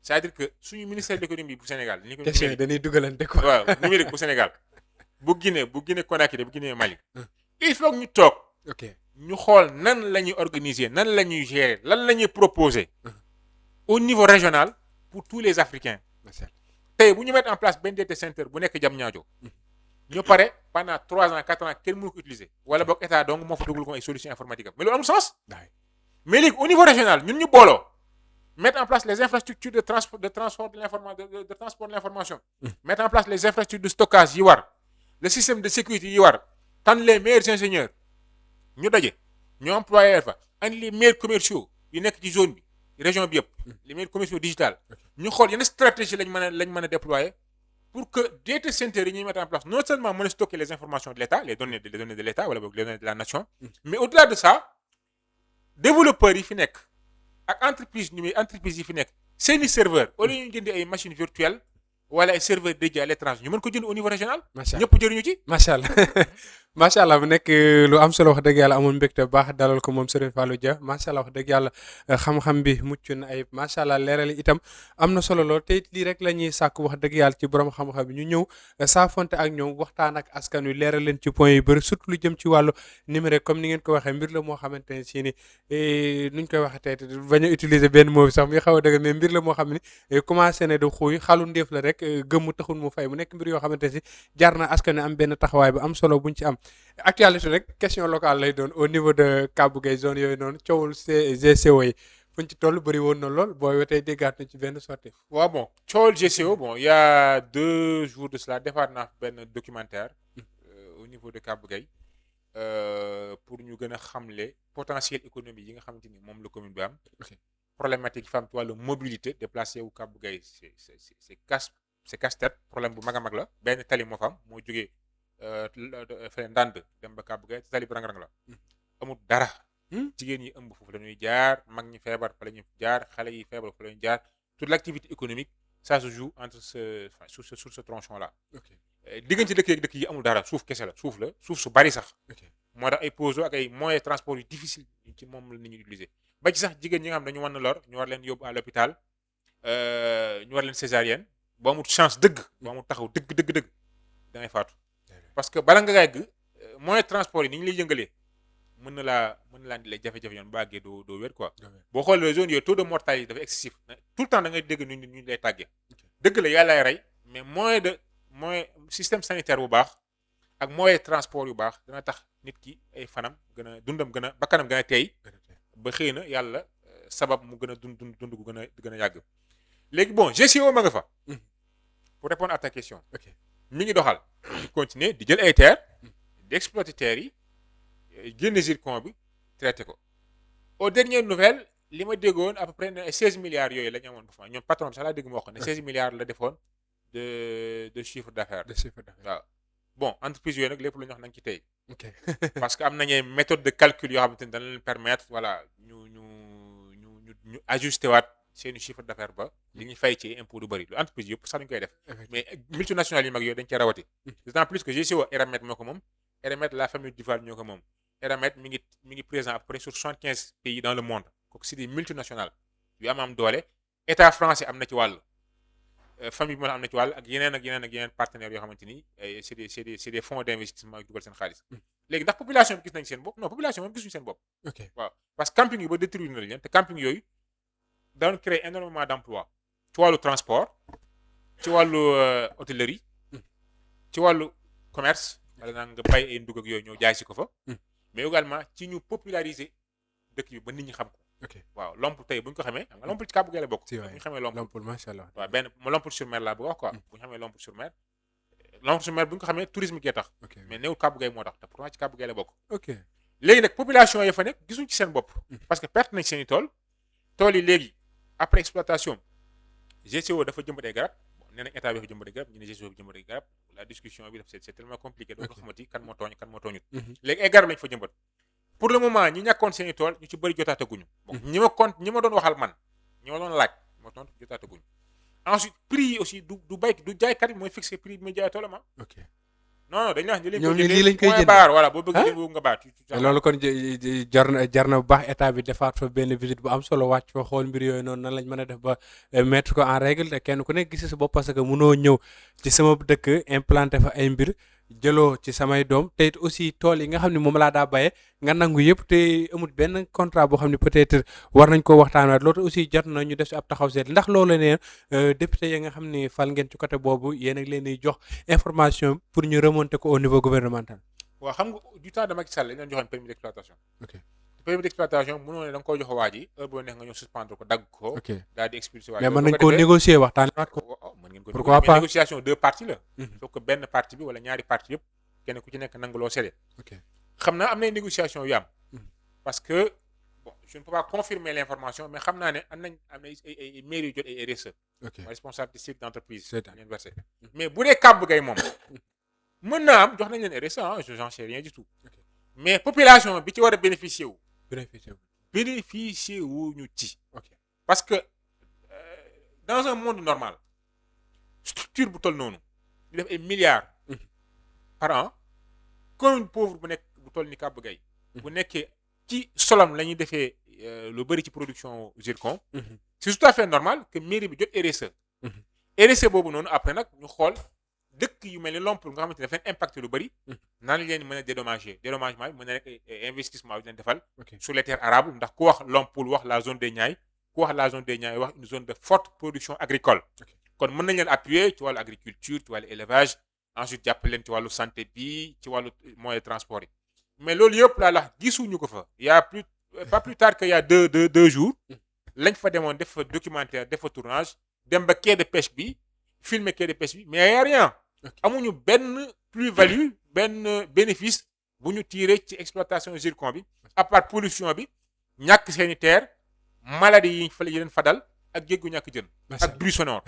c'est-à-dire que suñu ministère de l'économie bu Sénégal question yi dañuy dugalante quoi waaw numérique bu Sénégal bu Guinée Conakry bu Guinée Mali il faut que ñu toog ñu xool nan la ñuy organiser nan la ñuy gérer lan la ñuy proposer au niveau régional pour tous les Africains tey bu ñu mettre en place benn data center bu nekk Diamniadio ñu pare pendant 3 ans 4 ans kenn mënu ko utiliser wala boog état donc moo fa dugal ko ay solutions informatiques mais loolu amul sens mais léegi au niveau régional ñun ñu booloo mettre en place les infrastructures de transport de l'information mettre en place les infrastructures de stockage yi war le système de sécurité yi war tànn les meilleurs ingénieurs ñu daje ñu employé fa andi les meilleurs commerciaux yu nekk ci zone bi région bi yëpp les meilleurs commerciaux digital ñu xool yenn stratégie lañ mën a déployer pour que data center yi ñuy mettre en place non seulement mën a stocker les informations de l'État les données de l'État wala boog les données de la nation mais au-delà de ça développeurs yi fi nekk ak entreprise yi fi nekk seeni serveur au lieu ñu jëndi ay machines virtuelles wala ay serveurs dédiés à l'étranger ñu mën ko jënd au niveau régional ñëpp jëriñu ci macha allah macha allah bu nekk lu am solo wax dëgg yàlla amoon mbégte bu baax dalal ko moom Serigne Fallou Dia macha allah wax dëgg yàlla xam-xam bi mucc na ay macha allah leeral itam am na solo lool te it lii rek la ñuy sàkk wax dëgg yàlla ci borom xam-xam bi ñu ñëw saafonte ak ñoom waxtaan ak askan wi leeral leen ci point yu bëri surtout lu jëm ci wàllu numérique comme ni ngeen ko waxee mbir la moo xamante ne si ni nuñ koy waxee tey bañ a utiliser benn mot bi sax muy xaw a dëgg mais mbir la moo xam ne commencé ne da xuuy xalu ndéef la rek gëmmu taxul mu fay mu nekk mbir yoo xamante si jar na askan wi am benn taxawaay bu am solo buñ ci am actualité rek question locale lay doon au niveau de Kabou Gueye zone yooyu noonu coowul GCO yi fuñ ci toll bëri woon na lool booy tey déggaat na ci benn sortie waaw bon coowul GCO bon il y a 2 jours de cela defaat naa benn documentaire au niveau de Kabou Gueye pour ñu gën a xamle potentiel économique yi nga xamante ni moom la commune bi am problématique femme ci wàllu mobilité déplacé wu Kabou Gueye c'est casse-tête problème bu mag a mag la benn tali moo fa am moo jógee fële Ndande dem ba Kabou Gueye tali bi rang-rang la amul dara jigéen ñi ëmb foofu la ñuy jaar mag ñi feebar fa la ñuy jaar xale yi feebar fa la ñuy jaar toute l'activité économique ça se joue entre sur ce tronçon là diggante dëkk yi amul dara suuf kese la suuf su bari sax moo tax ay poso ak ay moyens de transport yu difficile ci moom la nit ñi utiliser ba ci sax jigéen ñi nga xam dañu wan lor ñu war leen yóbbu à l'hôpital ñu war leen césarienne boo amul chance dëgg boo amul taxaw dëgg da ngay faatu parce que bala nga yàgg moyen de transport yi ni ñu lay yëngalee mën na laa indi lay jafe-jafe yoon ba àggee doo wér quoi boo xoolee zone yooyu taux de mortalité dafa excessif tout le temps da ngay dégg ñu lay tàggee dëgg la yàllaay rey mais moyen système sanitaire bu baax ak moyen de transport yu baax dana tax nit ki ay fanam gën a dundam gën a bakkanam gën a teey ba xëy na yàlla sabab mu gën a dund gu gën a yàgg. léegi bon GCO ma nga fa. pour répondre à ta question. ok mi ngi doxal. di continuer di jël ay terres. di exploiter terres yi génne zircon bi traité ko. aux dernières nouvelles li ma déggoon à peu près ne 16 milliards yooyu la ñu amoon bu fa ñoom patron bi sax laa dégg moo wax ne 16 milliards la defoon de chiffre d'affaires. waaw bon entreprise yooyu nag lépp lu ñu wax nañ ci tey. ok parce que am nañu ay méthode de calcul yoo xamante ni dana leen permettre voilà ñu ajusté waat seeni chiffre d'affaires ba li ñuy fay ci impôt du bëri lu entreprise yëpp sax dañu koy def. mais multinationales yi mag yooyu dañ cee rawati. d'autant plus que GCO Eramet moo ko moom. Eramet la famille Duval ñoo ko moom. Eramet mi ngi présent à peu près sur 75 pays dans le monde kooku c'est des multinationales yu am doole état français am na ci wàll. famille bi am na ci wàll ak yeneen partenaires yoo xamante ni c'est des fonds d'investissement yu dugal seen xaalis. léegi ndax population bi gis nañ seen bopp non population moom gisuñu seen bopp. ok waaw parce que camping yi ba détruire na leen te camping yooyu daan créer énormément d'emplois ci wàllu transport ci wàllu hôtellerie ci wàllu commerce wala naa nga bay ay ndugg ak yooyu ñëw jaay si ko fa. mais également ci ñu populariser dëkk bi ba nit ñi xam ko. ok waaw Lompul tey bu ñu ko xamee xam nga Lompul ci Kàbbu Gay la bokk. si bu ñu xamee Lompul macha allah. waaw benn Lompul sur mer laa bëgg wax quoi. bu ñu xamee Lompul sur mer bu ñu ko xamee tourisme gee tax. mais néew Kàbbu Gay moo tax te pourtant ci Kàbbu Gay la bokk. ok léegi nag population yi fa nekk gisuñ ci seen bopp. parce que perte nañ seen i tool yi léegi après exploitation GCO dafa jëmbat ay garab nee nañ état bi dafa jëmbat ay garab ñu ne GCO bi jëmbat ay garab la discussion bi c'est tellement compliqué doo ko xamati kan moo tooñ kan moo tooñut. léegi ay garab lañ fa jëmbat. pour le moment ñi ñàkkoon seen i tool ñu ci bëri jotaataguñu. bon ñi ma doon waxal man ñi ma doon laaj ma tontu jotaataguñu. ensuite prix yi aussi du jaaykat bi mooy fixé prix bi muy jaay toolam ah. ok non dañu la wax ñoom lii lañ koy jënd baar voilà boo bëgg jënd nga baar. loolu kon jar na bu baax état bi defaat fa benn visite bu am solo wàcc fa xool mbir yooyu noonu nan lañ mën a def ba mettre ko en règle te kenn ku nekk gis sa bopp parce que mënoo ñëw ci sama dëkk implanté fa ay mbir jëloo ci samay doom te it aussi tool yi nga xam ne moom laa daa bayee nga nangu yëpp te amul benn contrat boo xam ne peut-être war nañ koo waxtaanee loolu aussi jot na ñu def si ab taxaw seet ndax loolu ne député yi nga xam ne fal ngeen ci côté boobu yéen a leen di jox information pour ñu remonter ko au niveau gouvernemental. waaw xam nga du temps de Macky Sall lañ leen joxoon permis d'exploitation. ok permis d'exploitation mënoo ne da nga koy jox waa ji heure boo neex nga ñëw suspendre ko dagg ko. ok daal di expulser waa ji. mais mën nañ koo négocier waxtaanee ko. mën ngeen ko pourquoi pas négociation deux parties la. sauf que benn partie bi wala ñaari partie yëpp kenn ku ci nekk nangu loo séddee. ok xam naa am na négociation yu am. parce que bon je ne peux pas confirmer l'information mais xam naa ne am na ay mairie yu jot ay RSE. ok responsabilité civique d'entreprise. c'est ça versé mais bu dee Kàbbu Gay moom mën naa am jox nañ leen RSE ah j'en sais rien du tout. mais population bi ci war a bénéficier wu ñu ci. ok parce que dans un monde normal structure bu toll noonu di def ay milliards. par an commune pauvre bu toll ni Kàbbu Gay bu nekkee ci solom la ñuy defee lu bëri ci production zircon. c'est tout à fait normal que mairie bi jot RSE. RSE boobu noonu après nag ñu xool dëkk yu mel ni Lompul nga xamante ne dafa impacté lu bëri. naan leen mën a dédommagement bi mën na nekk investissement bi leen defal. sur les terres arables ndax ku wax Lompul wax la zone des Niayes ku wax la zone des Niayes wax une zone de forte production agricole. kon mën nañ leen appuyer ci wàllu agriculture ci wàllu élevage. ensuite jàpp leen ci wàllu santé bi ci wàllu moyen de transport yi mais loolu yëpp laa la gisuñu ko fa pas plus tard que y a deux jours lañ fa demoon def fa documentaire def fa tournage dem ba quai de pêche bi filmer quai de pêche bi mais y a rien amuñu benn plus-value benn bénéfice bu ñu tiré ci exploitation zircon bi à part pollution bi ñàkk seeni terre maladie yi leen fadal ak géej gu ñàkk jën ak bruit sonore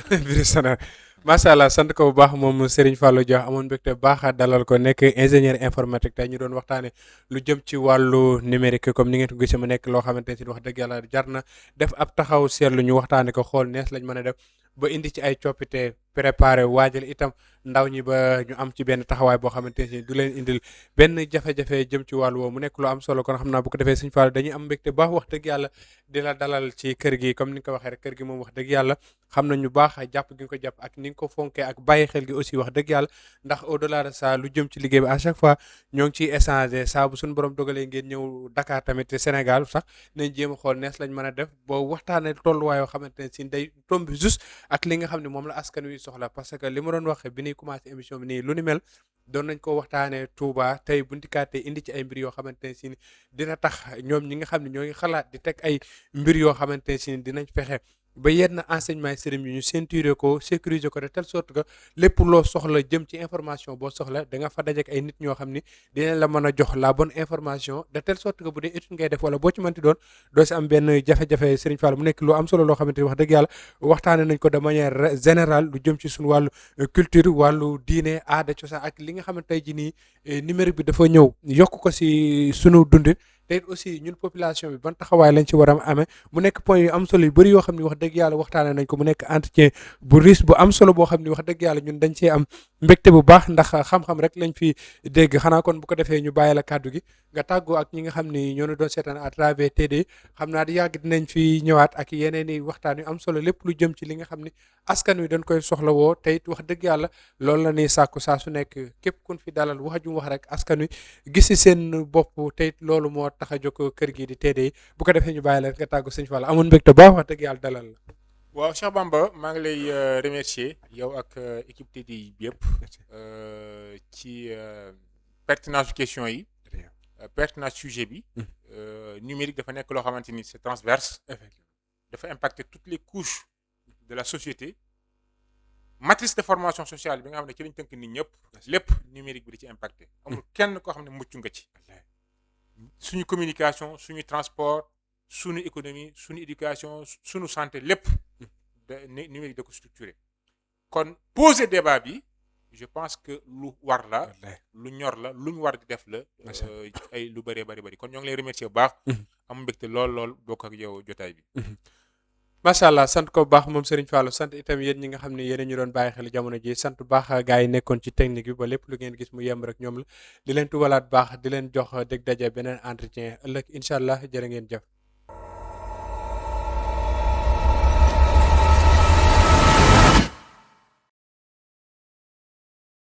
macha allah sant ko bu baax moom Serigne Fallou Dia amoon mbégte baax dalal ko nekk ingénieur informatique tey ñu doon waxtaane lu jëm ci wàllu numérique comme ni ngeen ko gisee mu nekk loo xamante ne wax dëgg yàlla jar na def ab taxaw seetlu ñu waxtaane ko xool nees lañ mën a def ba indi ci ay coppite préparé waajal itam ndaw ñi ba ñu am ci benn taxawaay boo xamante ne du leen indil benn jafe-jafe jëm ci wàllu woowu mu nekk lu am solo kon xam naa bu ko defee Serigne Fallou dañuy am mbégte baax wax dëgg yàlla di la dalal ci kër gi comme ni nga ko waxee rek kër gi moom wax dëgg yàlla xam nañu baax jàpp gi nga ko jàpp ak ni nga ko fonkee ak bàyyi xel gi aussi wax dëgg yàlla ndax au delà de ça lu jëm ci liggéey bi à chaque fois ñoo ngi ciy échanger saa bu suñu borom dogalee ngeen ñëw Dakar tamit Sénégal sax nañ jéem a xool nees lañ mën a def boo waxtaanee tolluwaay yoo xamante ne si day tombe juste ak li nga xam ne moom la askan wi soxla parce que li ma doon waxee bi ñuy commencé émission bi nii lu ni mel doon nañ ko waxtaanee Touba tey bu ndikaatee indi ci ay mbir yoo xamante ne si ni dina tax ñoom ñi nga xam ne ñoo ngi xalaat di teg ay mbir yoo xamante ne si ni dinañ fexe ba yenn enseignement sëriñ bi ñu ceinturer ko sécuriser ko de telle sorte que lépp loo soxla jëm ci information boo soxla da nga fa dajeek ay nit ñoo xam ni dinañ la mën a jox la bonne information de telle sorte que bu dee étude ngay def wala boo ci mënti doon doo si am benn jafe-jafe Serigne Fall mu nekk lu am solo loo xamante ni wax dëgg yàlla waxtaane nañ ko de manière générale lu jëm ci suñu wàllu culture wàllu diine aada cosaan ak li nga xamante tey jii nii numérique bi dafa ñëw yokk ko si sunu dundin te it aussi ñun population bi ban taxawaay lañ ci war a amee mu nekk point yu am solo yu bëri yoo xam ne wax dëgg yàlla waxtaanee nañ ko mu nekk entretien bu riche bu am solo boo xam ne wax dëgg yàlla ñun dañ cee am mbégte bu baax ndax xam-xam rek lañ fi dégg xanaa kon bu ko defee ñu bàyyi la kàddu gi nga tàggoo ak ñi nga xam ni ñoo ñu doon seetaan à travers TD xam naa di yàgg dinañ fi ñëwaat ak yeneen i waxtaan yu am solo lépp lu jëm ci li nga xam ni askan wi dañ koy soxlawoo te it wax dëgg yàlla loolu la ñuy sàkku saa su nekk képp kun fi dalal wax ju wax rek askan wi gis si seen bopp te it loolu moo tax a jóg kër gi di TD bu ko defee ñu bàyyi la nga tàggu sëñ Fall amoon mbégte baax wax dëgg yàlla dalal la. waaw Cheikh Bamba maa ngi lay remercier yow ak équipe TD bi yëpp ci pertinence question yi pertinence sujet bi numérique dafa nekk loo xamante ni c'est transverse dafa impacter toutes les couches de la société matrice de formation sociale bi nga xam ne ci lañ tënk nit ñëpp lépp numérique bi di ci impacter amul kenn koo xam ne mucc nga ci suñu communication suñu transport suñu économie suñu éducation suñu santé lépp numérique da ko structuré kon poser débat bi je pense que lu war la lu ñor la lu ñu war di def la ay lu bëree bëri kon ñoo ngi lay remercier bu baax am mbégte lool bokk ak yow jotaay bi macha allah sant ko bu baax moom Serigne Fallou sant itam yéen ñi nga xam ne yéen ñu doon bàyyi xel jamono ji sant bu baax gars yi nekkoon ci technique bi ba lépp lu ngeen gis mu yem rek ñoom la di leen tubalaat baax di leen jox dég daje beneen entretien ëllëg incha allah jërë ngeen jëf